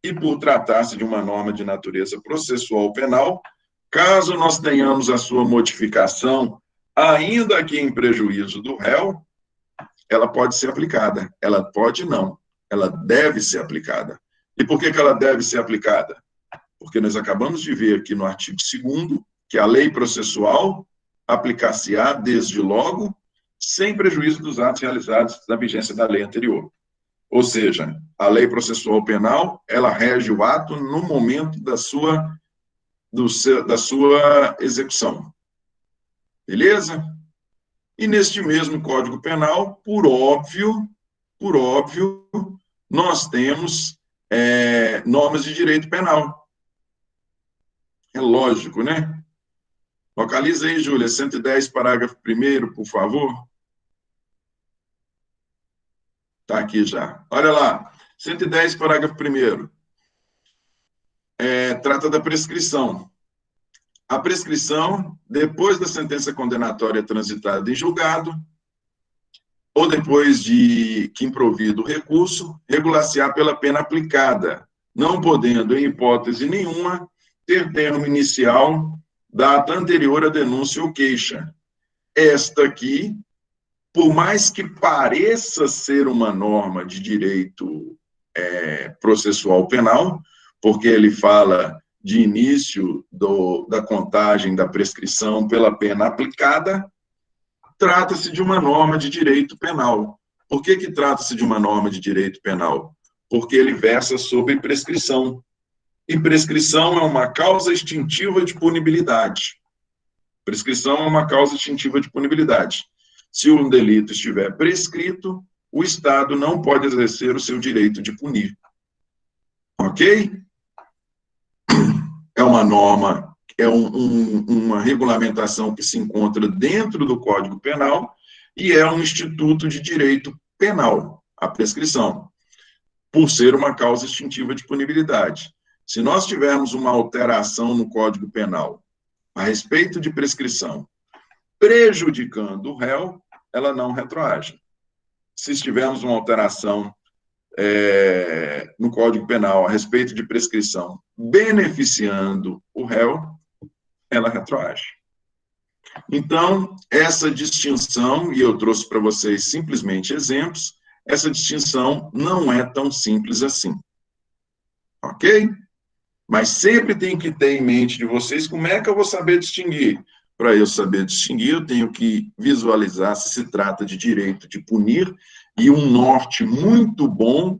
E por tratar-se de uma norma de natureza processual penal, caso nós tenhamos a sua modificação, ainda que em prejuízo do réu, ela pode ser aplicada. Ela pode não, ela deve ser aplicada. E por que ela deve ser aplicada? Porque nós acabamos de ver aqui no artigo 2º que a lei processual aplicar-se-á desde logo, sem prejuízo dos atos realizados na vigência da lei anterior. Ou seja, a lei processual penal, ela rege o ato no momento da sua execução. Beleza? E neste mesmo Código Penal, por óbvio, nós temos normas de direito penal. É lógico, né? Localiza aí, Júlia, 110, parágrafo 1º, por favor. Está aqui já. Olha lá, 110, parágrafo 1º. Trata da prescrição. A prescrição, depois da sentença condenatória transitada em julgado, ou depois de que improvido o recurso, regular-se-á pela pena aplicada, não podendo, em hipótese nenhuma, ter termo inicial, data anterior à denúncia ou queixa. Esta aqui, por mais que pareça ser uma norma de direito processual penal, porque ele fala de início da contagem da prescrição pela pena aplicada, trata-se de uma norma de direito penal. Por que trata-se de uma norma de direito penal? Porque ele versa sobre prescrição. E prescrição é uma causa extintiva de punibilidade. Prescrição é uma causa extintiva de punibilidade. Se um delito estiver prescrito, o Estado não pode exercer o seu direito de punir. Ok? É uma norma, uma regulamentação que se encontra dentro do Código Penal e é um instituto de direito penal, a prescrição, por ser uma causa extintiva de punibilidade. Se nós tivermos uma alteração no Código Penal a respeito de prescrição, prejudicando o réu, ela não retroage. Se tivermos uma alteração no Código Penal a respeito de prescrição beneficiando o réu, ela retroage. Então, essa distinção, e eu trouxe para vocês simplesmente exemplos, essa distinção não é tão simples assim. Ok? Mas sempre tem que ter em mente de vocês como é que eu vou saber distinguir. Para eu saber distinguir, eu tenho que visualizar se se trata de direito de punir, e um norte muito bom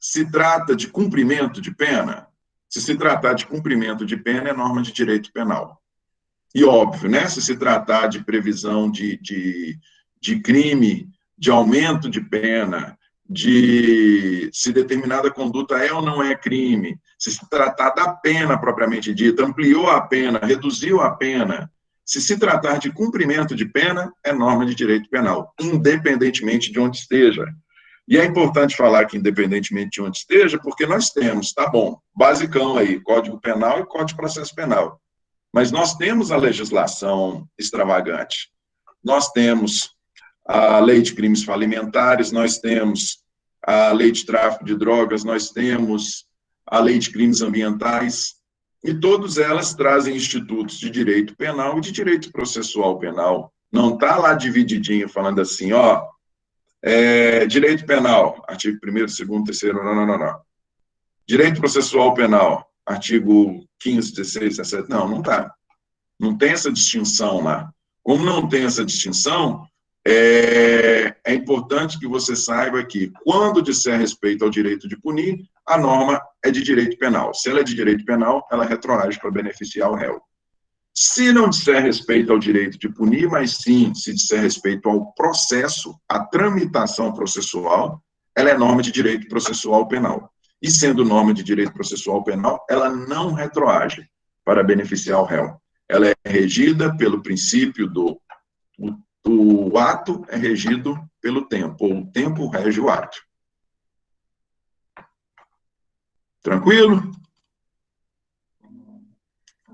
se trata de cumprimento de pena. Se se tratar de cumprimento de pena, é norma de direito penal. E óbvio, né? Se se tratar de previsão de crime, de aumento de pena, de se determinada conduta é ou não é crime, se tratar da pena propriamente dita, ampliou a pena, reduziu a pena, se tratar de cumprimento de pena, é norma de direito penal, independentemente de onde esteja. E é importante falar que independentemente de onde esteja, porque nós temos, tá bom, basicão aí, Código Penal e Código de Processo Penal. Mas nós temos a legislação extravagante. Nós temos a lei de crimes falimentares, nós temos a lei de tráfico de drogas, nós temos a lei de crimes ambientais, e todas elas trazem institutos de direito penal e de direito processual penal. Não está lá divididinho, falando assim, direito penal, artigo 1º, 2º, 3º, não. Direito processual penal, artigo 15, 16, 17, não está. Não tem essa distinção lá. Como não tem essa distinção, é importante que você saiba que, quando disser respeito ao direito de punir, a norma é de direito penal. Se ela é de direito penal, ela retroage para beneficiar o réu. Se não disser respeito ao direito de punir, mas sim se disser respeito ao processo, à tramitação processual, ela é norma de direito processual penal. E sendo norma de direito processual penal, ela não retroage para beneficiar o réu. ela é regida pelo princípio do... O ato é regido pelo tempo, ou o tempo rege o ato. Tranquilo?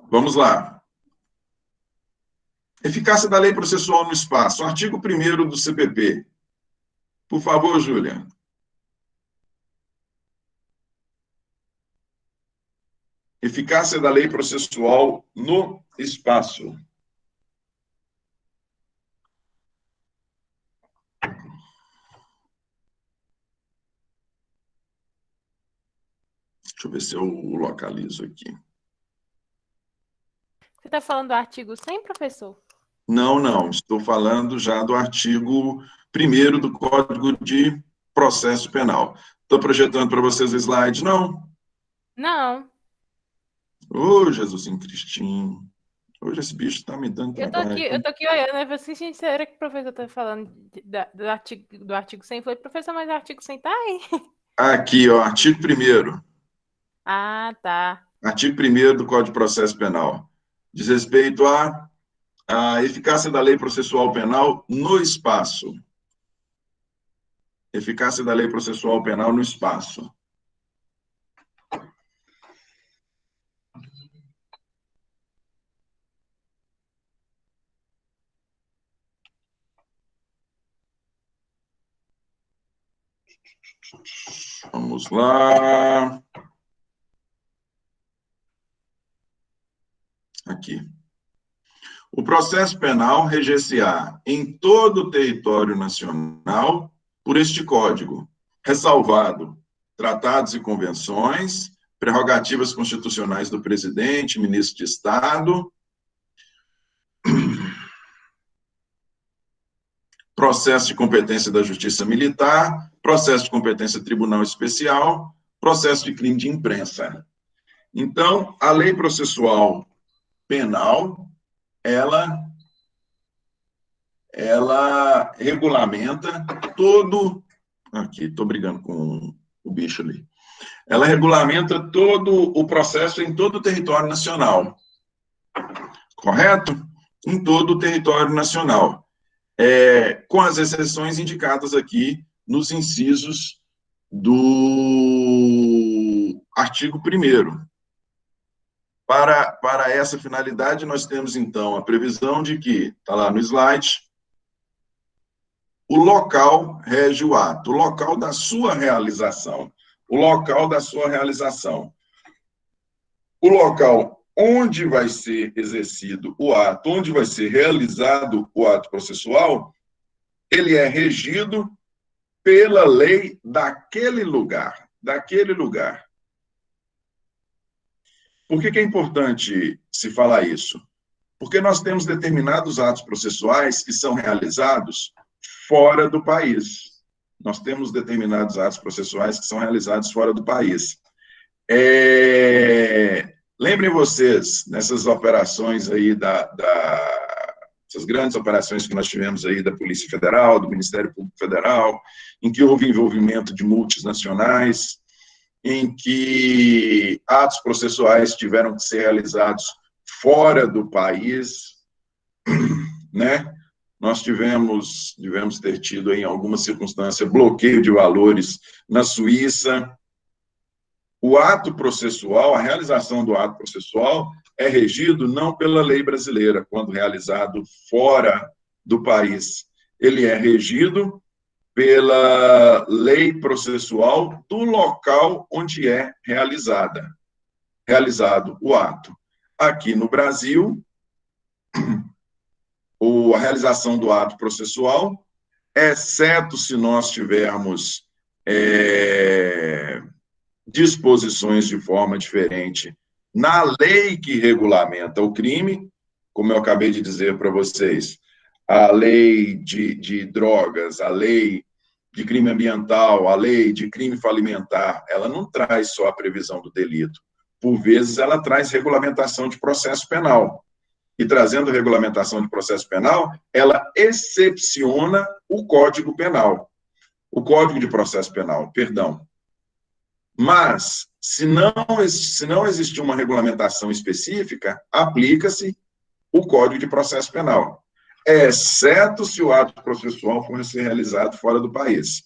Vamos lá. Eficácia da lei processual no espaço. Artigo 1º do CPP. Por favor, Júlia. Eficácia da lei processual no espaço. Deixa eu ver se eu localizo aqui. Você está falando do artigo 100, professor? Não, não. Estou falando já do artigo 1º do Código de Processo Penal. Estou projetando para vocês o slide, não? Não. Ô, Jesus em Cristinho. Hoje esse bicho está me dando Eu trabalho. tô aqui olhando, né? Vou ser sincera que o professor está falando do artigo 100. Falei, professor, mas o artigo 100 tá aí. Aqui, ó, artigo 1º. Ah, tá. Artigo 1º do Código de Processo Penal. Diz respeito à eficácia da lei processual penal no espaço. Eficácia da lei processual penal no espaço. Vamos lá. Aqui. O processo penal reger-se-á em todo o território nacional por este Código, ressalvado tratados e convenções, prerrogativas constitucionais do presidente, ministro de Estado, processo de competência da Justiça Militar, processo de competência do Tribunal Especial, processo de crime de imprensa. Então, a lei processual penal, ela regulamenta todo... Aqui, estou brigando com o bicho ali. Ela regulamenta todo o processo em todo o território nacional. Correto? Em todo o território nacional. Com as exceções indicadas aqui nos incisos do artigo 1º. Para essa finalidade, nós temos, então, a previsão de que, está lá no slide, o local rege o ato, o local da sua realização. O local da sua realização. O local onde vai ser exercido o ato, onde vai ser realizado o ato processual, ele é regido pela lei daquele lugar, Por que é importante se falar isso? Porque nós temos determinados atos processuais que são realizados fora do país. Nós temos determinados atos processuais que são realizados fora do país. Lembrem vocês, nessas operações aí, essas grandes operações que nós tivemos aí da Polícia Federal, do Ministério Público Federal, em que houve envolvimento de multinacionais, em que atos processuais tiveram que ser realizados fora do país, né? Nós devemos ter tido, em alguma circunstância, bloqueio de valores na Suíça. O ato processual, a realização do ato processual é regido não pela lei brasileira, quando realizado fora do país. Ele é regido pela lei processual do local onde é realizado o ato. Aqui no Brasil, a realização do ato processual, exceto se nós tivermos disposições de forma diferente na lei que regulamenta o crime, como eu acabei de dizer para vocês, a lei de drogas, a lei de crime ambiental, a lei de crime falimentar, ela não traz só a previsão do delito. Por vezes, ela traz regulamentação de processo penal. E trazendo regulamentação de processo penal, ela excepciona o Código Penal. O Código de Processo Penal, perdão. Mas, se não existir uma regulamentação específica, aplica-se o Código de Processo Penal, exceto se o ato processual for ser realizado fora do país.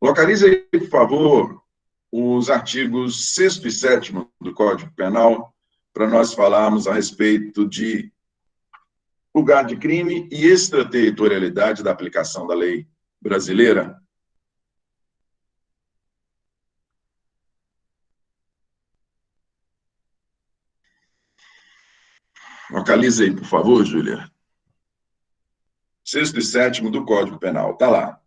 Localize aí, por favor, os artigos 6º e 7º do Código Penal, para nós falarmos a respeito de lugar de crime e extraterritorialidade da aplicação da lei brasileira. Localize aí, por favor, Júlia. 6º e 7º do Código Penal, está lá.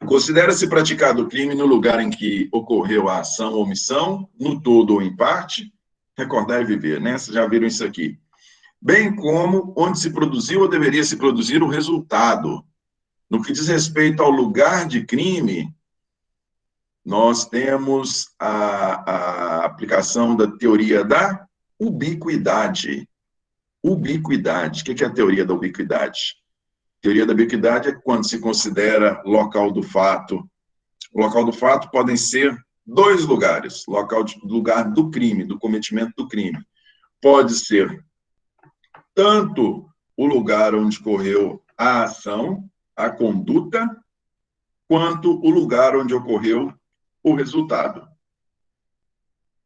Considera-se praticado o crime no lugar em que ocorreu a ação ou omissão, no todo ou em parte, recordar e viver, né? Vocês já viram isso aqui. Bem como onde se produziu ou deveria se produzir o resultado. No que diz respeito ao lugar de crime, nós temos a aplicação da teoria da ubiquidade. Ubiquidade. O que é a teoria da ubiquidade? A teoria da ubiquidade é quando se considera local do fato. O local do fato podem ser 2 lugares. Lugar do crime, do cometimento do crime. Pode ser tanto o lugar onde ocorreu a ação, a conduta, quanto o lugar onde ocorreu o resultado.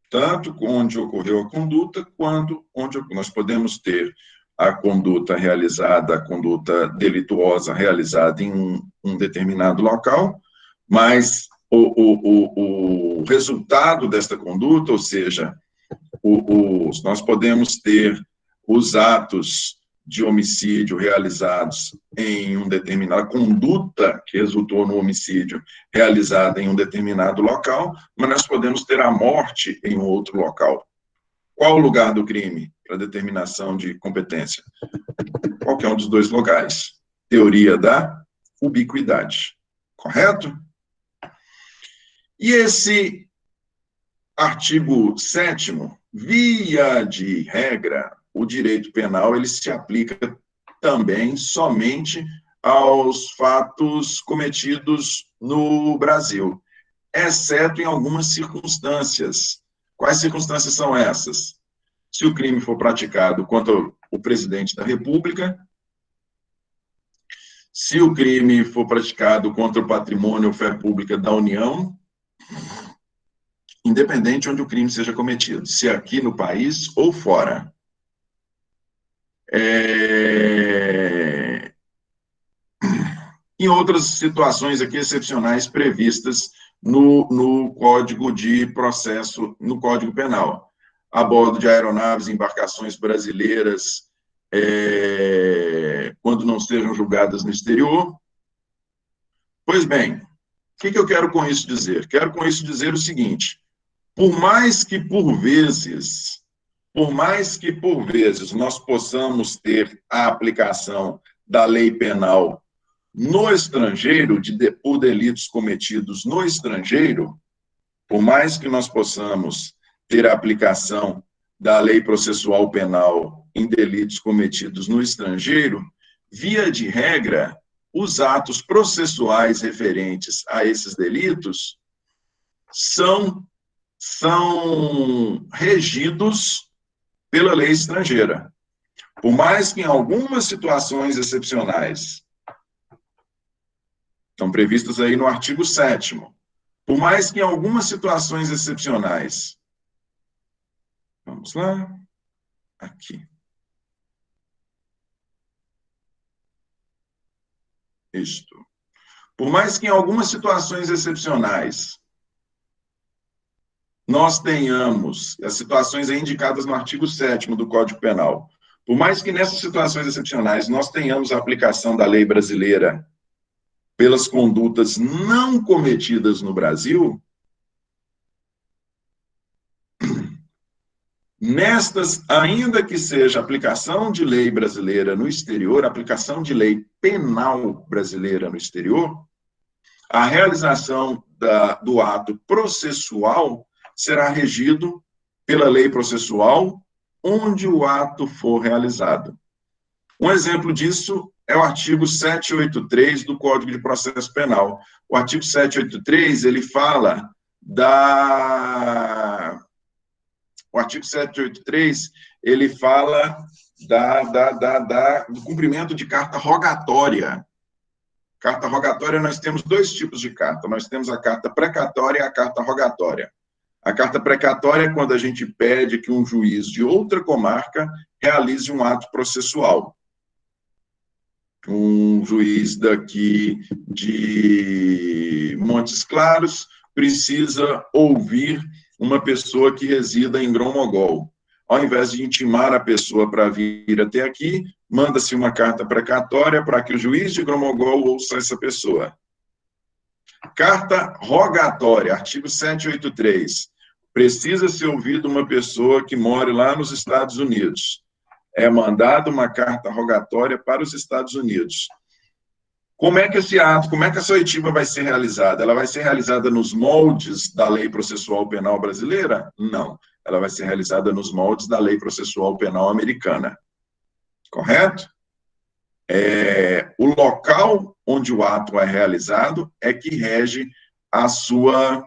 Tanto onde ocorreu a conduta, quanto onde nós podemos ter a conduta realizada, a conduta delituosa realizada em um determinado local, mas o resultado desta conduta, ou seja, nós podemos ter os atos de homicídio realizados em um determinado, conduta que resultou no homicídio realizada em um determinado local, mas nós podemos ter a morte em um outro local. Qual o lugar do crime para determinação de competência? Qualquer um dos 2 lugares. Teoria da ubiquidade. Correto? E esse artigo 7º, via de regra, o direito penal ele se aplica também somente aos fatos cometidos no Brasil, exceto em algumas circunstâncias. Quais circunstâncias são essas? Se o crime for praticado contra o presidente da República, se o crime for praticado contra o patrimônio ou fé pública da União, independente onde o crime seja cometido, se aqui no país ou fora. Em outras situações aqui excepcionais previstas no Código de Processo, no Código Penal, a bordo de aeronaves e embarcações brasileiras, quando não sejam julgadas no exterior. Pois bem, o que eu quero com isso dizer? Quero com isso dizer o seguinte: por mais que por vezes nós possamos ter a aplicação da lei penal no estrangeiro, por delitos cometidos no estrangeiro, por mais que nós possamos ter a aplicação da lei processual penal em delitos cometidos no estrangeiro, via de regra, os atos processuais referentes a esses delitos são regidos pela lei estrangeira. Por mais que em algumas situações excepcionais, estão previstas aí no artigo 7º, por mais que em algumas situações excepcionais, vamos lá, aqui. Isto. Por mais que em algumas situações excepcionais, nós tenhamos as situações aí indicadas no artigo 7º do Código Penal, por mais que nessas situações excepcionais nós tenhamos a aplicação da lei brasileira pelas condutas não cometidas no Brasil, nestas, ainda que seja aplicação de lei brasileira no exterior, aplicação de lei penal brasileira no exterior, a realização do ato processual será regido pela lei processual onde o ato for realizado. Um exemplo disso é o artigo 783 do Código de Processo Penal. O artigo 783, ele fala O artigo 783, ele fala do cumprimento de carta rogatória. Carta rogatória, nós temos dois tipos de carta. Nós temos a carta precatória e a carta rogatória. A carta precatória é quando a gente pede que um juiz de outra comarca realize um ato processual. Um juiz daqui de Montes Claros precisa ouvir uma pessoa que resida em Grão-Mogol. Ao invés de intimar a pessoa para vir até aqui, manda-se uma carta precatória para que o juiz de Grão-Mogol ouça essa pessoa. Carta rogatória, artigo 783. Precisa ser ouvida uma pessoa que mora lá nos Estados Unidos. É mandada uma carta rogatória para os Estados Unidos. Como é que esse ato, como é que essa oitiva vai ser realizada? Ela vai ser realizada nos moldes da Lei Processual Penal brasileira? Não. Ela vai ser realizada nos moldes da Lei Processual Penal americana. Correto? O local onde o ato é realizado é que rege a sua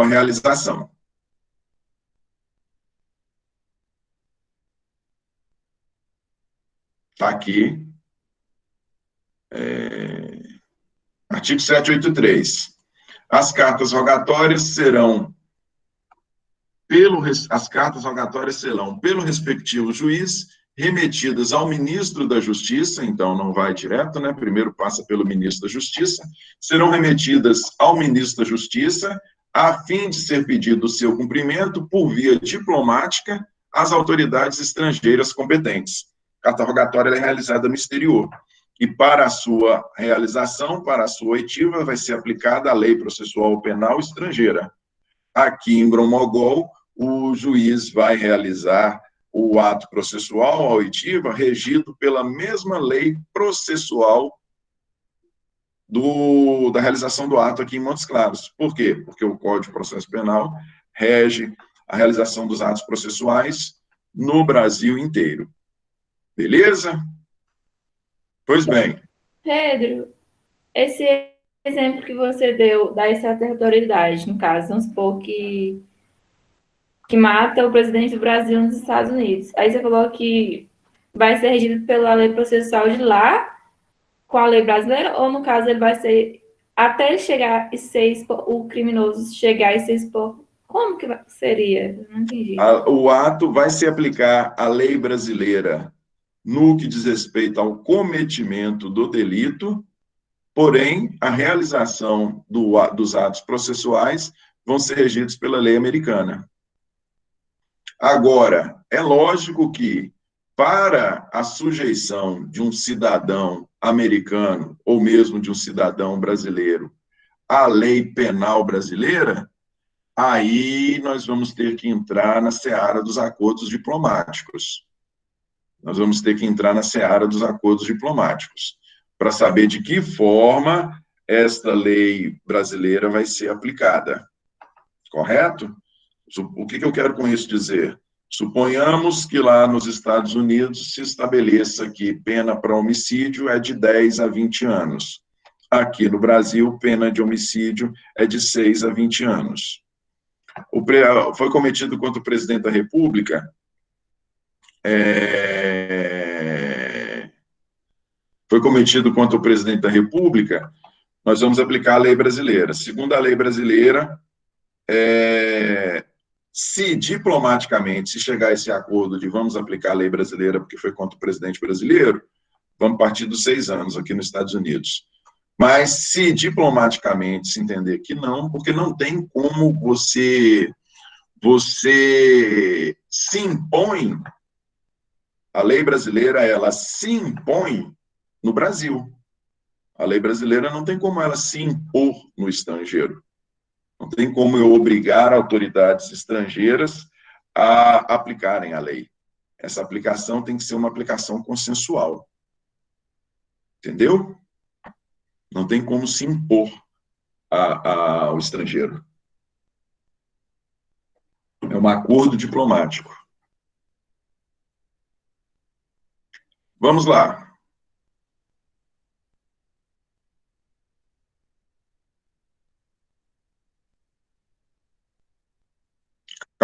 realização. Está aqui. Artigo 783. As cartas rogatórias serão pelo respectivo juiz, remetidas ao ministro da Justiça, então não vai direto, né? Primeiro passa pelo ministro da Justiça, serão remetidas ao ministro da Justiça, a fim de ser pedido o seu cumprimento por via diplomática às autoridades estrangeiras competentes. A carta rogatória é realizada no exterior. E para a sua realização, para a sua oitiva, vai ser aplicada a Lei Processual Penal Estrangeira. Aqui em Grão-Mogol, o juiz vai realizar o ato processual, a oitiva, regido pela mesma lei processual da realização do ato aqui em Montes Claros. Por quê? Porque o Código de Processo Penal rege a realização dos atos processuais no Brasil inteiro. Beleza? Pois bem. Pedro, esse exemplo que você deu da extraterritorialidade, no caso, vamos supor que mata o presidente do Brasil nos Estados Unidos. Aí você falou que vai ser regido pela lei processual de lá, com a lei brasileira, ou no caso ele vai ser, até ele chegar e ser o criminoso chegar e ser exposto. Como que seria? Eu não entendi. O ato vai se aplicar à lei brasileira no que diz respeito ao cometimento do delito, porém, a realização dos atos processuais vão ser regidos pela lei americana. Agora, é lógico que, para a sujeição de um cidadão americano, ou mesmo de um cidadão brasileiro, à lei penal brasileira, aí nós vamos ter que entrar na seara dos acordos diplomáticos. Nós vamos ter que entrar na seara dos acordos diplomáticos, para saber de que forma esta lei brasileira vai ser aplicada. Correto? O que eu quero com isso dizer? Suponhamos que lá nos Estados Unidos se estabeleça que pena para homicídio é de 10 a 20 anos. Aqui no Brasil, pena de homicídio é de 6 a 20 anos. Foi cometido contra o presidente da República, nós vamos aplicar a lei brasileira. Segundo a lei brasileira, se diplomaticamente, se chegar a esse acordo de vamos aplicar a lei brasileira porque foi contra o presidente brasileiro, vamos partir dos 6 anos aqui nos Estados Unidos. Mas se diplomaticamente se entender que não, porque não tem como você se impõe, a lei brasileira, ela se impõe no Brasil. A lei brasileira não tem como ela se impor no estrangeiro. Não tem como eu obrigar autoridades estrangeiras a aplicarem a lei. Essa aplicação tem que ser uma aplicação consensual. Entendeu? Não tem como se impor ao estrangeiro. É um acordo diplomático. Vamos lá.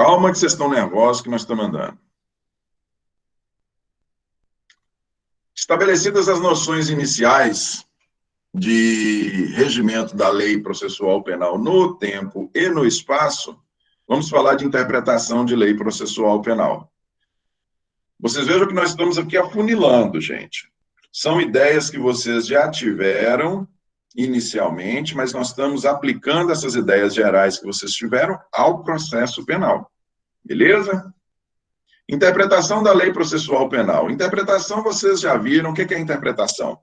Calma que vocês estão nervosos que nós estamos andando. Estabelecidas as noções iniciais de regimento da lei processual penal no tempo e no espaço, vamos falar de interpretação de lei processual penal. Vocês vejam que nós estamos aqui afunilando, gente. São ideias que vocês já tiveram inicialmente, mas nós estamos aplicando essas ideias gerais que vocês tiveram ao processo penal. Beleza? Interpretação da lei processual penal. Interpretação, vocês já viram. O que é interpretação?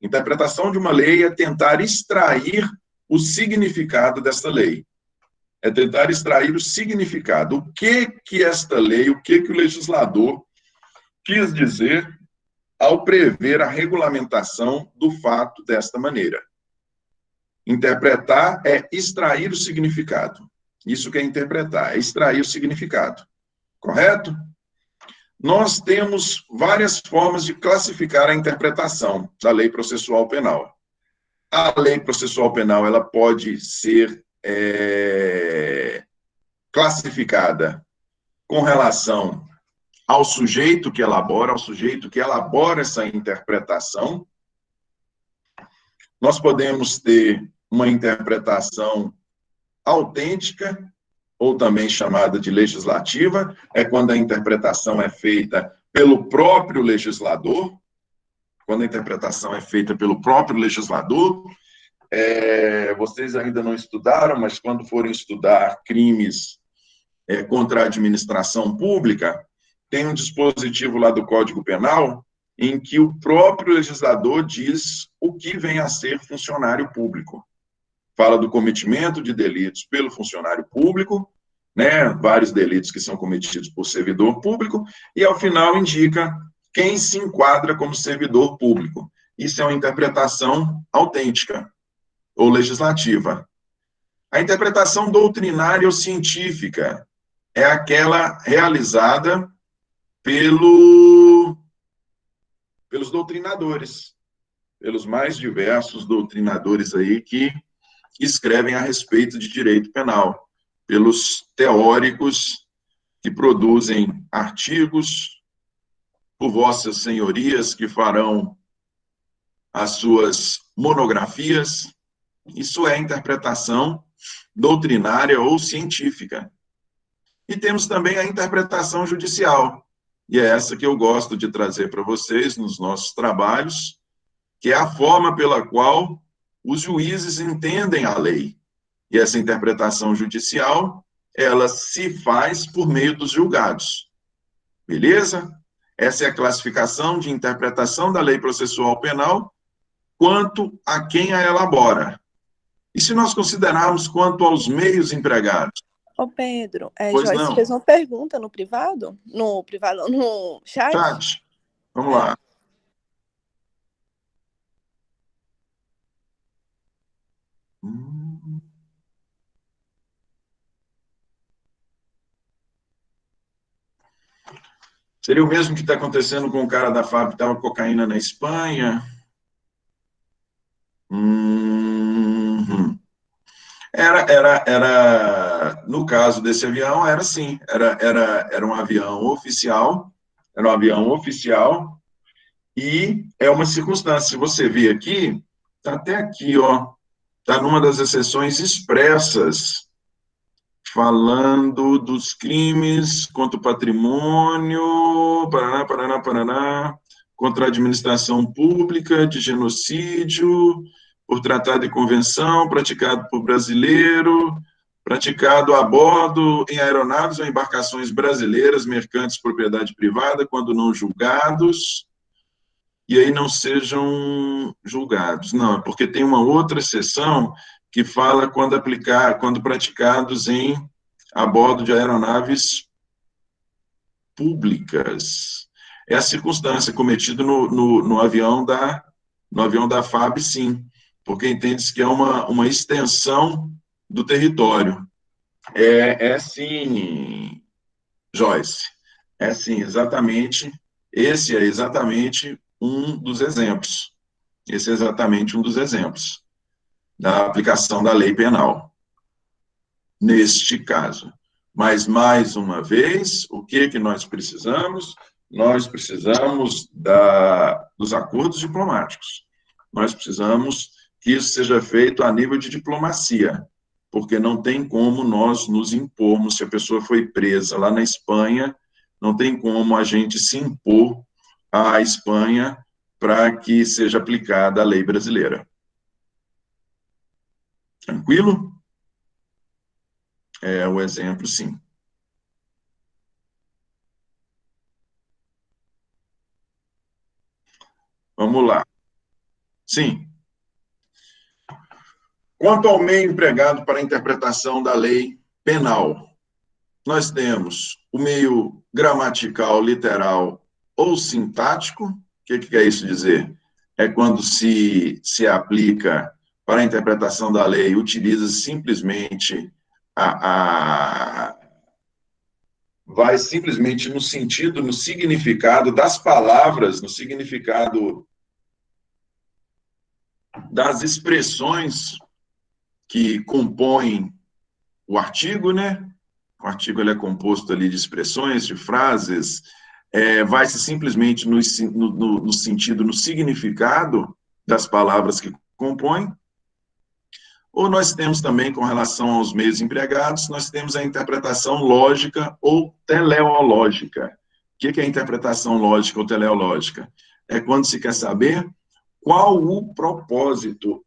Interpretação de uma lei é tentar extrair o significado dessa lei. É tentar extrair o significado. O que esta lei, o que o legislador quis dizer ao prever a regulamentação do fato desta maneira. Interpretar é extrair o significado. Isso que é interpretar, é extrair o significado. Correto? Nós temos várias formas de classificar a interpretação da lei processual penal. A lei processual penal ela pode ser classificada com relação ao sujeito que elabora, essa interpretação. Nós podemos ter uma interpretação autêntica, ou também chamada de legislativa, é quando a interpretação é feita pelo próprio legislador, vocês ainda não estudaram, mas quando forem estudar crimes contra a administração pública, tem um dispositivo lá do Código Penal em que o próprio legislador diz o que vem a ser funcionário público. Fala do cometimento de delitos pelo funcionário público, né, vários delitos que são cometidos por servidor público, e ao final indica quem se enquadra como servidor público. Isso é uma interpretação autêntica ou legislativa. A interpretação doutrinária ou científica é aquela realizada pelos doutrinadores, pelos mais diversos doutrinadores aí que escrevem a respeito de direito penal, pelos teóricos que produzem artigos, por vossas senhorias que farão as suas monografias. Isso é interpretação doutrinária ou científica. E temos também a interpretação judicial, e é essa que eu gosto de trazer para vocês nos nossos trabalhos, que é a forma pela qual os juízes entendem a lei. E essa interpretação judicial, ela se faz por meio dos julgados. Beleza? Essa é a classificação de interpretação da lei processual penal quanto a quem a elabora. E se nós considerarmos quanto aos meios empregados? Ô, Pedro, Pois Joyce não. fez uma pergunta no privado? No chat? Chat, vamos lá. Seria o mesmo que está acontecendo com o cara da fábrica que estava com cocaína na Espanha? No caso desse avião, era sim, era um avião oficial, e é uma circunstância, se você ver aqui, está até aqui, ó, está numa das exceções expressas, falando dos crimes contra o patrimônio, Paraná, contra a administração pública, de genocídio, por tratado e convenção, praticado por brasileiro, praticado a bordo em aeronaves ou embarcações brasileiras, mercantes de propriedade privada, quando não julgados, e aí não sejam julgados. Não, é porque tem uma outra seção que fala quando praticados a bordo de aeronaves públicas. É a circunstância cometida no avião da FAB, sim, porque entende-se que é uma extensão do território. É sim, Joyce, é sim, exatamente, esse é exatamente um dos exemplos. Esse é exatamente um dos exemplos da aplicação da lei penal, neste caso. Mas, mais uma vez, o que nós precisamos? Nós precisamos dos acordos diplomáticos. Nós precisamos que isso seja feito a nível de diplomacia, porque não tem como nós nos impormos. Se a pessoa foi presa lá na Espanha, não tem como a gente se impor à Espanha para que seja aplicada a lei brasileira. Tranquilo? É o exemplo, sim. Vamos lá. Sim. Quanto ao meio empregado para a interpretação da lei penal, nós temos o meio gramatical, literal ou sintático. O que quer isso dizer? É quando se aplica para a interpretação da lei, utiliza simplesmente vai simplesmente no sentido, no significado das palavras, no significado das expressões que compõem o artigo, né? O artigo ele é composto ali de expressões, de frases, vai-se simplesmente no sentido, no significado das palavras que compõem. Ou nós temos também, com relação aos meios empregados, nós temos a interpretação lógica ou teleológica. O que é a interpretação lógica ou teleológica? É quando se quer saber qual o propósito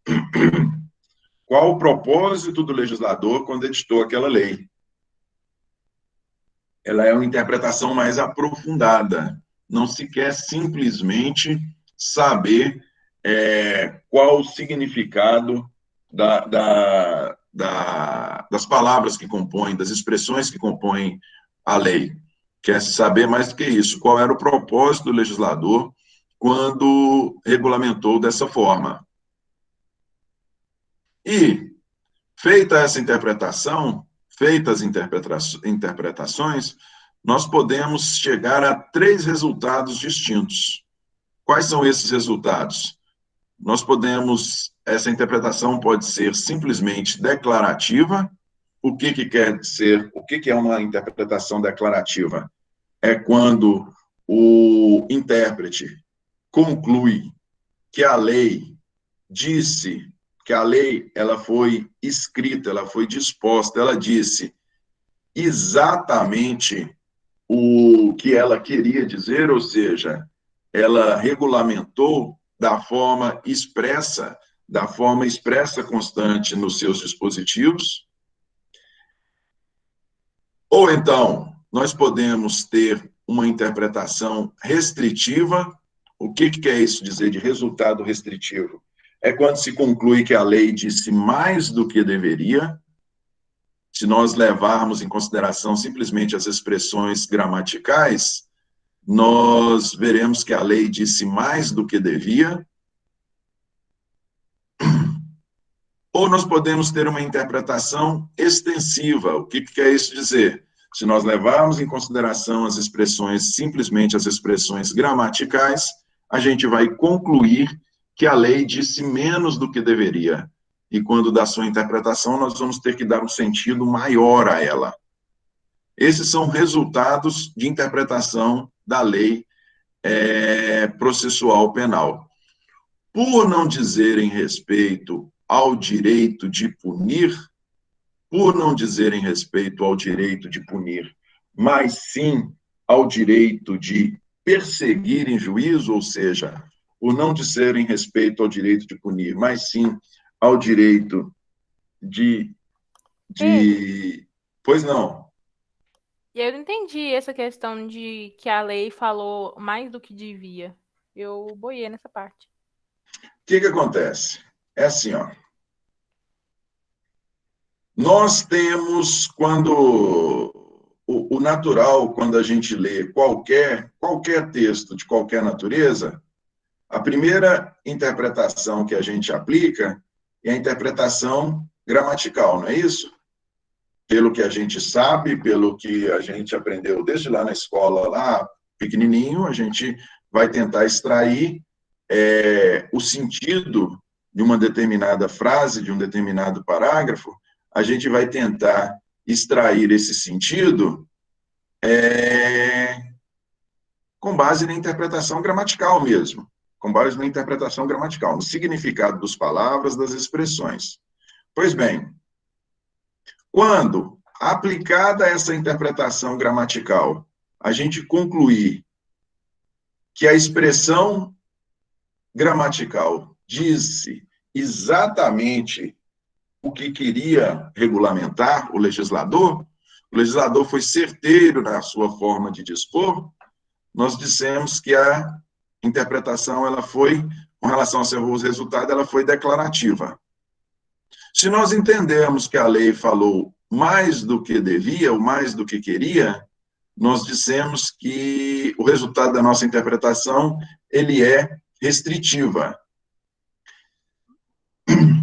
do legislador quando editou aquela lei. Ela é uma interpretação mais aprofundada. Não se quer simplesmente saber qual o significado das palavras que compõem, das expressões que compõem a lei. Quer saber mais do que isso, qual era o propósito do legislador quando regulamentou dessa forma. E, feita essa interpretação, feitas as interpretações, nós podemos chegar a 3 resultados distintos. Quais são esses resultados? Essa interpretação pode ser simplesmente declarativa. O que quer dizer, o que é uma interpretação declarativa? É quando o intérprete conclui que a lei disse, que a lei ela foi escrita, ela foi disposta, ela disse exatamente o que ela queria dizer, ou seja, ela regulamentou da forma expressa constante nos seus dispositivos. Ou então, nós podemos ter uma interpretação restritiva. O que quer isso dizer de resultado restritivo? É quando se conclui que a lei disse mais do que deveria. Se nós levarmos em consideração simplesmente as expressões gramaticais, nós veremos que a lei disse mais do que devia. Ou nós podemos ter uma interpretação extensiva. O que quer isso dizer? Se nós levarmos em consideração as expressões, simplesmente as expressões gramaticais, a gente vai concluir que a lei disse menos do que deveria. E quando dá sua interpretação, nós vamos ter que dar um sentido maior a ela. Esses são resultados de interpretação da lei processual penal. Por não dizerem respeito ao direito de punir, mas sim ao direito de perseguir em juízo, ou seja, por não dizerem respeito ao direito de punir, mas sim ao direito de... Pois não. E eu não entendi essa questão de que a lei falou mais do que devia. Eu boiei nessa parte. O que acontece? É assim, ó. Nós temos, quando o natural, quando a gente lê qualquer texto de qualquer natureza, a primeira interpretação que a gente aplica é a interpretação gramatical, não é isso? Pelo que a gente sabe, pelo que a gente aprendeu desde lá na escola, lá pequenininho, a gente vai tentar extrair o sentido de uma determinada frase, de um determinado parágrafo, a gente vai tentar extrair esse sentido com base na interpretação gramatical mesmo, com base na interpretação gramatical, no significado das palavras, das expressões. Pois bem, quando aplicada essa interpretação gramatical, a gente concluir que a expressão gramatical disse exatamente o que queria regulamentar o legislador foi certeiro na sua forma de dispor, nós dissemos que a interpretação, ela foi, com relação ao seu resultado, ela foi declarativa. Se nós entendemos que a lei falou mais do que devia, ou mais do que queria, nós dissemos que o resultado da nossa interpretação, ele é restritiva.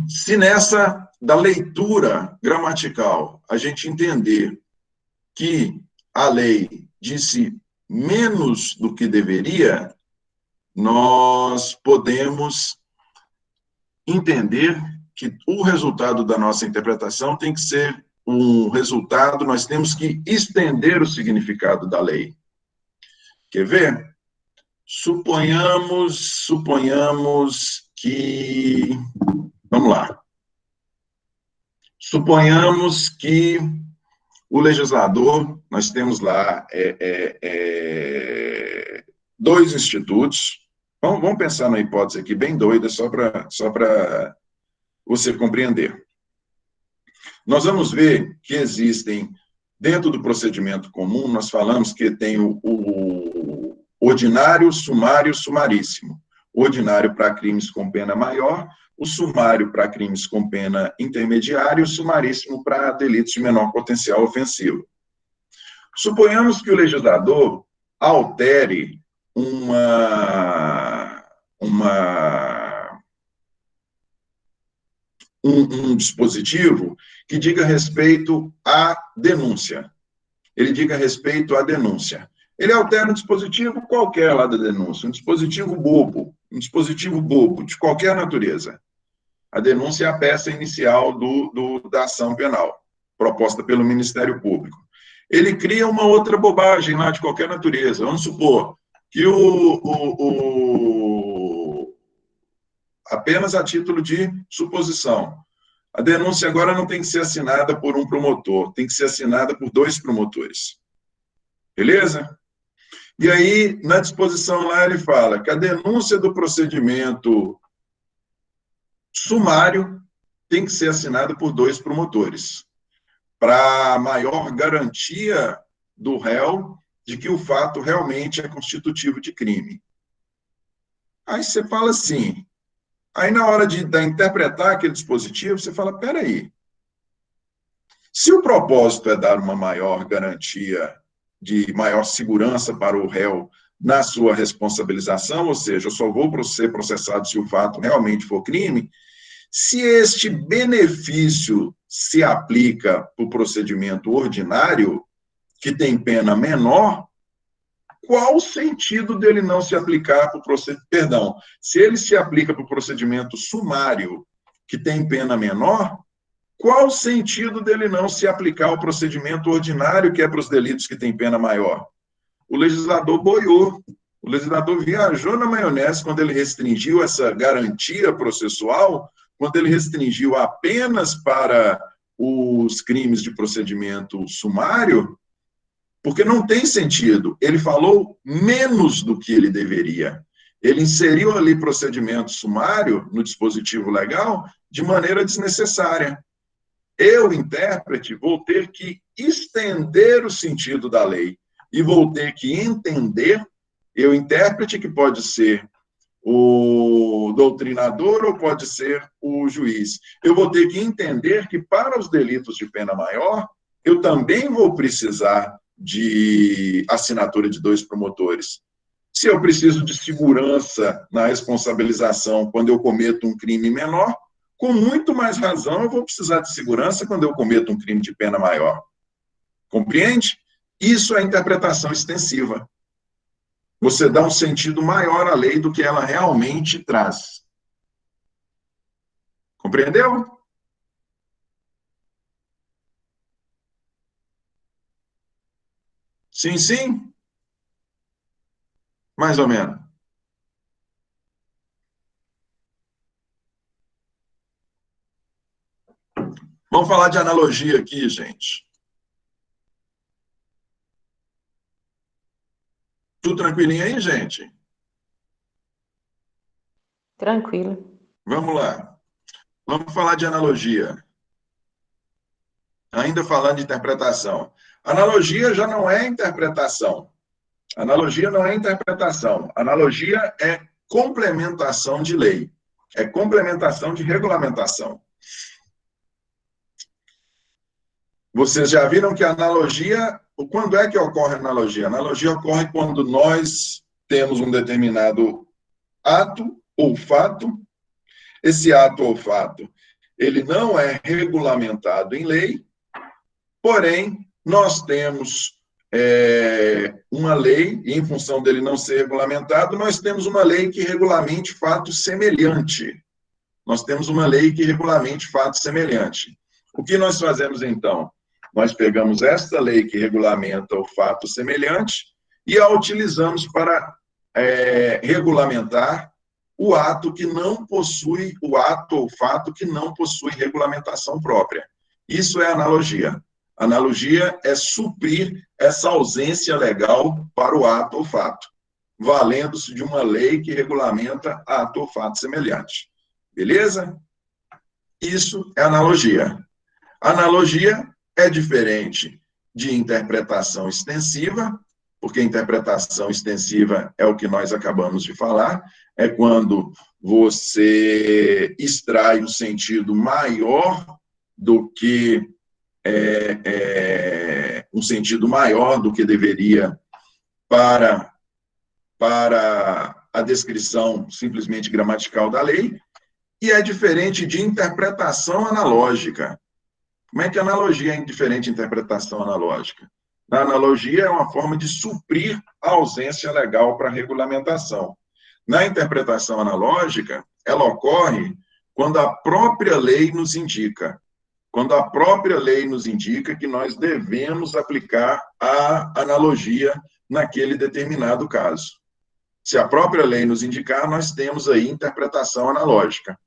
Se nessa, da leitura gramatical, a gente entender que a lei disse menos do que deveria, nós podemos entender que o resultado da nossa interpretação tem que ser um resultado, nós temos que estender o significado da lei. Quer ver? Suponhamos que... Vamos lá. Suponhamos que o legislador, nós temos lá dois institutos, vamos pensar numa hipótese aqui bem doida, só para você compreender. Nós vamos ver que existem, dentro do procedimento comum, nós falamos que tem o ordinário, sumário, sumaríssimo. O ordinário para crimes com pena maior, o sumário para crimes com pena intermediária e o sumaríssimo para delitos de menor potencial ofensivo. Suponhamos que o legislador altere um dispositivo que diga respeito à denúncia. Ele diga respeito à denúncia. Ele altera um dispositivo qualquer lá da denúncia, um dispositivo bobo, de qualquer natureza. A denúncia é a peça inicial da ação penal, proposta pelo Ministério Público. Ele cria uma outra bobagem lá de qualquer natureza. Vamos supor que apenas a título de suposição. A denúncia agora não tem que ser assinada por um promotor, tem que ser assinada por 2 promotores. Beleza? E aí, na disposição lá, ele fala que a denúncia do procedimento sumário tem que ser assinada por 2 promotores, para maior garantia do réu de que o fato realmente é constitutivo de crime. Aí você fala assim, aí na hora de interpretar aquele dispositivo, você fala, peraí, se o propósito é dar uma maior garantia de maior segurança para o réu na sua responsabilização, ou seja, eu só vou ser processado se o fato realmente for crime, se este benefício se aplica para o procedimento ordinário, que tem pena menor, qual o sentido dele não se aplicar para o procedimento... Perdão, se ele se aplica para o procedimento sumário, que tem pena menor, qual o sentido dele não se aplicar ao procedimento ordinário, que é para os delitos que têm pena maior? O legislador boiou, o legislador viajou na maionese quando ele restringiu essa garantia processual, quando ele restringiu apenas para os crimes de procedimento sumário, porque não tem sentido. Ele falou menos do que ele deveria. Ele inseriu ali procedimento sumário no dispositivo legal de maneira desnecessária. Eu, intérprete, vou ter que estender o sentido da lei e vou ter que entender, eu, intérprete, que pode ser o doutrinador ou pode ser o juiz. Eu vou ter que entender que para os delitos de pena maior, eu também vou precisar de assinatura de 2 promotores. Se eu preciso de segurança na responsabilização quando eu cometo um crime menor, com muito mais razão eu vou precisar de segurança quando eu cometo um crime de pena maior. Compreende? Isso é interpretação extensiva. Você dá um sentido maior à lei do que ela realmente traz. Compreendeu? Sim, sim? Mais ou menos. Vamos falar de analogia aqui, gente. Tudo tranquilinho aí, gente? Tranquilo. Vamos lá. Vamos falar de analogia. Ainda falando de interpretação. Analogia já não é interpretação. Analogia não é interpretação. Analogia é complementação de lei. É complementação de regulamentação. Vocês já viram que a analogia... Quando é que ocorre a analogia? A analogia ocorre quando nós temos um determinado ato ou fato. Esse ato ou fato, ele não é regulamentado em lei, porém, nós temos uma lei, e em função dele não ser regulamentado, nós temos uma lei que regulamente fato semelhante. Nós temos uma lei que regulamente fato semelhante. O que nós fazemos, então? Nós pegamos esta lei que regulamenta o fato semelhante e a utilizamos para regulamentar o ato que não possui, o ato ou fato que não possui regulamentação própria. Isso é analogia. Analogia é suprir essa ausência legal para o ato ou fato, valendo-se de uma lei que regulamenta ato ou fato semelhante. Beleza? Isso é analogia. Analogia é diferente de interpretação extensiva, porque interpretação extensiva é o que nós acabamos de falar, é quando você extrai um sentido maior do que um sentido maior do que deveria para a descrição simplesmente gramatical da lei, e é diferente de interpretação analógica. Como é que a analogia é diferente de interpretação analógica? Na analogia, é uma forma de suprir a ausência legal para a regulamentação. Na interpretação analógica, ela ocorre quando a própria lei nos indica. Quando a própria lei nos indica que nós devemos aplicar a analogia naquele determinado caso. Se a própria lei nos indicar, nós temos aí interpretação analógica.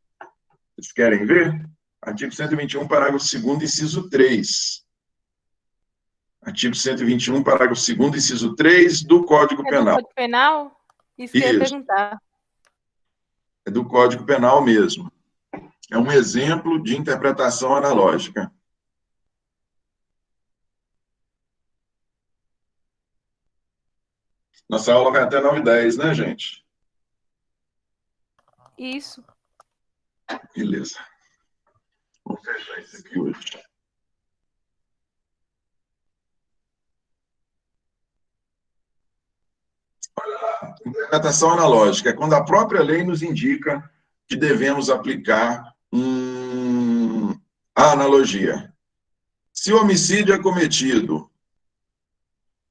Vocês querem ver? Artigo 121, parágrafo 2º, inciso 3. Artigo 121, parágrafo 2º, inciso 3 do Código Penal. Do Código Penal? Isso que eu ia perguntar. É do Código Penal mesmo. É um exemplo de interpretação analógica. Nossa aula vai até 9h10, né, gente? Isso. Beleza. Vou fechar isso aqui hoje. Olha lá, interpretação analógica é quando a própria lei nos indica que devemos aplicar a analogia. Se o homicídio é cometido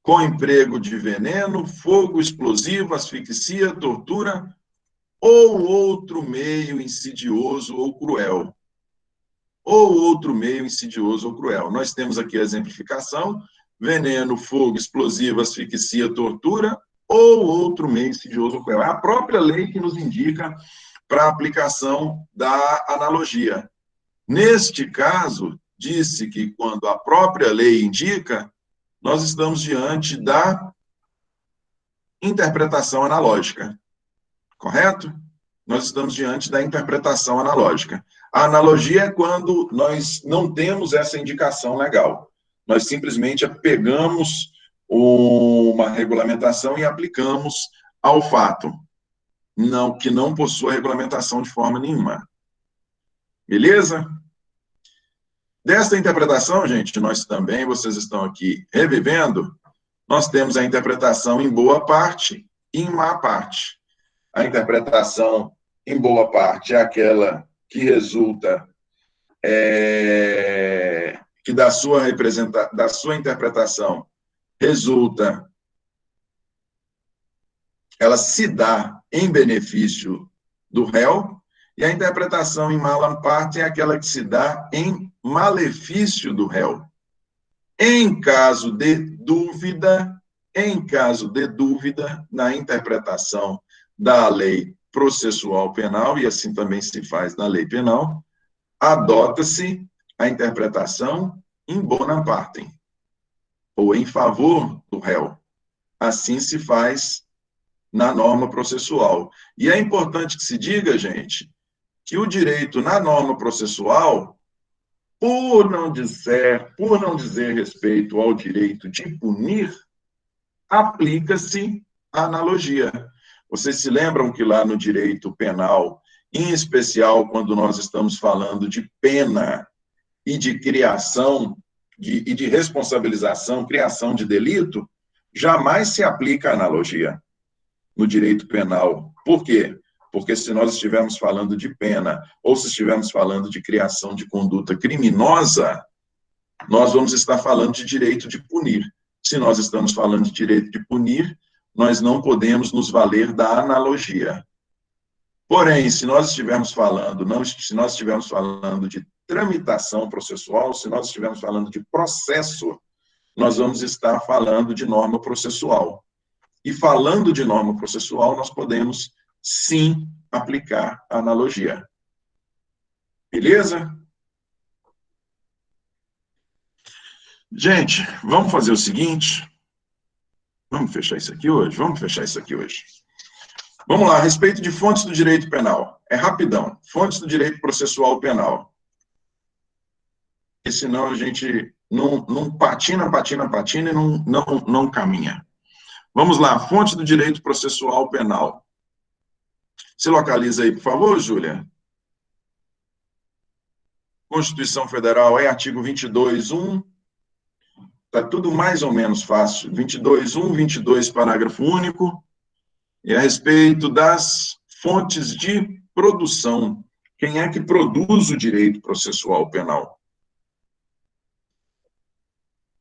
com emprego de veneno, fogo explosivo, asfixia, tortura ou outro meio insidioso ou cruel. Ou outro meio insidioso ou cruel. Nós temos aqui a exemplificação: veneno, fogo, explosivo, asfixia, tortura ou outro meio insidioso ou cruel. É a própria lei que nos indica para a aplicação da analogia. Neste caso, disse que quando a própria lei indica, nós estamos diante da interpretação analógica. Correto? Nós estamos diante da interpretação analógica. A analogia é quando nós não temos essa indicação legal. Nós simplesmente pegamos uma regulamentação e aplicamos ao fato, que não possua regulamentação de forma nenhuma. Beleza? Desta interpretação, gente, nós também, vocês estão aqui revivendo, nós temos a interpretação em boa parte e em má parte. A interpretação em boa parte é aquela que resulta, que da sua interpretação resulta, ela se dá em benefício do réu, e a interpretação em má parte é aquela que se dá em malefício do réu. Em caso de dúvida, em caso de dúvida na interpretação da lei processual penal, e assim também se faz na lei penal, adota-se a interpretação in bona partem, ou em favor do réu. Assim se faz na norma processual. E é importante que se diga, gente, que o direito na norma processual, por não dizer respeito ao direito de punir, aplica-se a analogia. Vocês se lembram que lá no direito penal, em especial quando nós estamos falando de pena e de criação, e de responsabilização, criação de delito, jamais se aplica a analogia no direito penal. Por quê? Porque se nós estivermos falando de pena, ou se estivermos falando de criação de conduta criminosa, nós vamos estar falando de direito de punir. Se nós estamos falando de direito de punir, nós não podemos nos valer da analogia. Porém, se nós estivermos falando de tramitação processual, se nós estivermos falando de processo, nós vamos estar falando de norma processual. E falando de norma processual, nós podemos, sim, aplicar a analogia. Beleza? Gente, vamos fazer o seguinte. Vamos fechar isso aqui hoje? Vamos lá, a respeito de fontes do direito penal. É rapidão. Fontes do direito processual penal. Porque senão a gente não patina e não caminha. Vamos lá, fonte do direito processual penal. Se localiza aí, por favor, Júlia. Constituição Federal é artigo 22.1. Está tudo mais ou menos fácil. 22.1, 22, parágrafo único. E a respeito das fontes de produção. Quem é que produz o direito processual penal?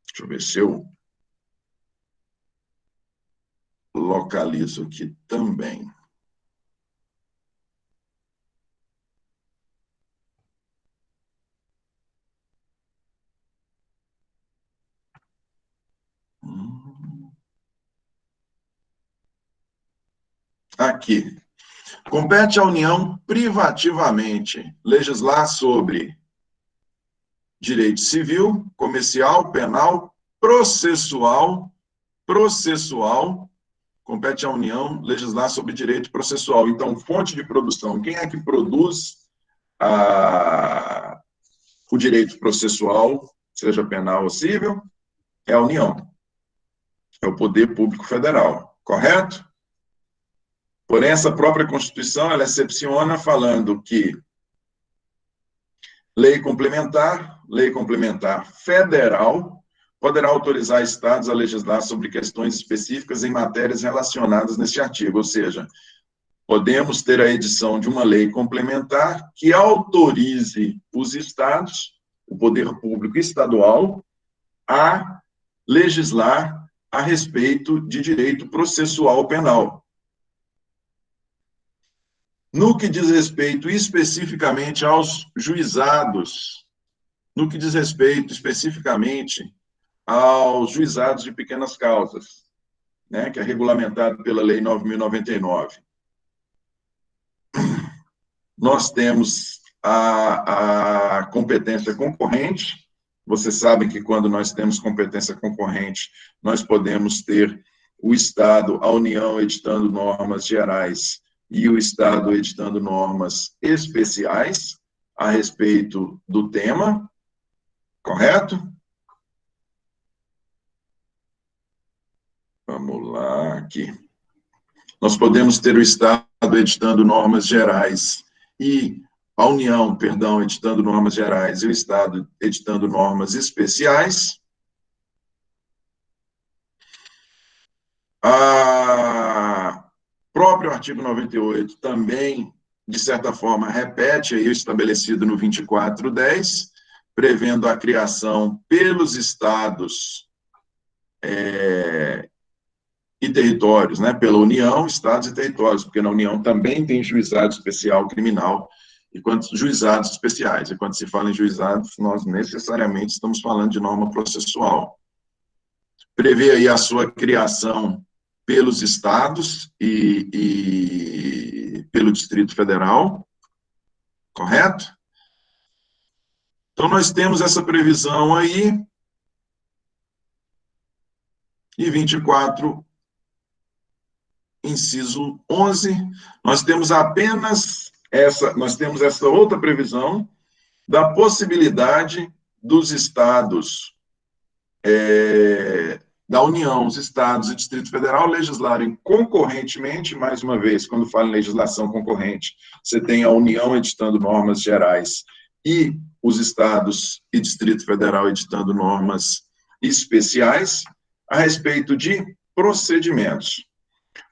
Deixa eu ver se eu localizo aqui também. Aqui. Compete à União privativamente legislar sobre direito civil, comercial, penal, processual. Compete à União legislar sobre direito processual. Então, fonte de produção. Quem é que produz o direito processual, seja penal ou civil? É a União. É o Poder Público Federal. Correto? Porém, essa própria Constituição, ela excepciona falando que lei complementar federal poderá autorizar estados a legislar sobre questões específicas em matérias relacionadas neste artigo, ou seja, podemos ter a edição de uma lei complementar que autorize os estados, o poder público estadual, a legislar a respeito de direito processual penal. No que diz respeito especificamente aos juizados, aos juizados de pequenas causas, né, que é regulamentado pela Lei 9.099. Nós temos a competência concorrente. Vocês sabem que quando nós temos competência concorrente, nós podemos ter o Estado, a União editando normas gerais e o Estado editando normas especiais a respeito do tema, correto? Vamos lá, aqui. Nós podemos ter o Estado editando normas gerais e a União, editando normas gerais e o Estado editando normas especiais. O próprio artigo 98 também, de certa forma, repete aí o estabelecido no 24.10, prevendo a criação pelos estados e territórios, né, pela União, estados e territórios, porque na União também tem juizado especial criminal e juizados especiais. E quando se fala em juizados, nós necessariamente estamos falando de norma processual. prevê aí a sua criação pelos estados e pelo Distrito Federal, correto? Então, nós temos essa previsão aí, e 24, inciso 11, nós temos essa outra previsão da possibilidade dos estados da União, os estados e Distrito Federal legislarem concorrentemente, mais uma vez, quando falo em legislação concorrente, você tem a União editando normas gerais e os estados e Distrito Federal editando normas especiais a respeito de procedimentos.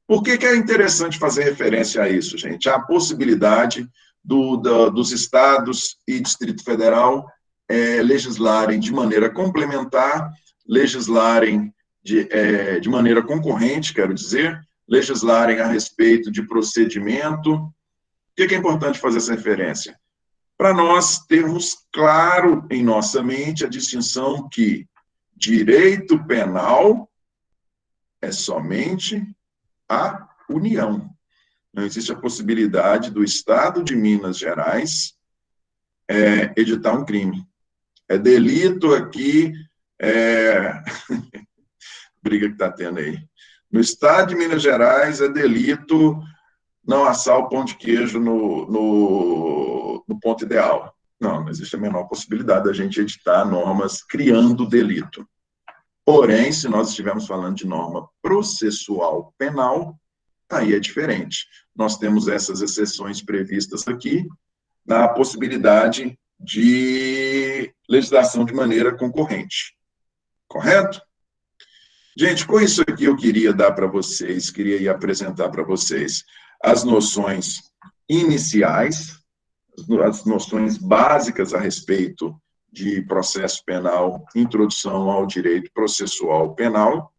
Por que é interessante fazer referência a isso, gente? A possibilidade dos estados e Distrito Federal legislarem de maneira complementar, legislarem de maneira concorrente, quero dizer, legislarem a respeito de procedimento. Por que é importante fazer essa referência? Para nós termos claro em nossa mente a distinção que direito penal é somente a União. Não existe a possibilidade do Estado de Minas Gerais editar um crime. É delito aqui, briga que está tendo aí. No Estado de Minas Gerais é delito não assar o pão de queijo no ponto ideal. Não existe a menor possibilidade da gente editar normas criando delito. Porém, se nós estivermos falando de norma processual penal, aí é diferente. Nós temos essas exceções previstas aqui, na possibilidade de legislação de maneira concorrente. Correto? Gente, com isso aqui eu queria dar para vocês, queria apresentar para vocês as noções iniciais, as noções básicas a respeito de processo penal, introdução ao direito processual penal.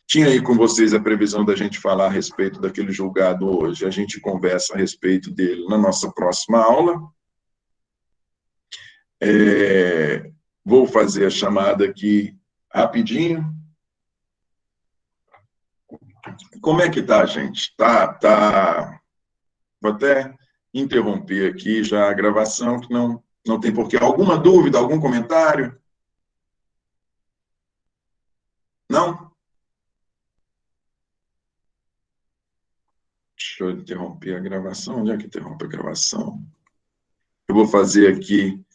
Tinha aí com vocês a previsão da gente falar a respeito daquele julgado hoje. A gente conversa a respeito dele na nossa próxima aula. Vou fazer a chamada aqui rapidinho. Como é que tá, gente? Vou até interromper aqui já a gravação, que não tem porquê. Alguma dúvida, algum comentário? Não? Deixa eu interromper a gravação. Onde é que interrompe a gravação? Eu vou fazer aqui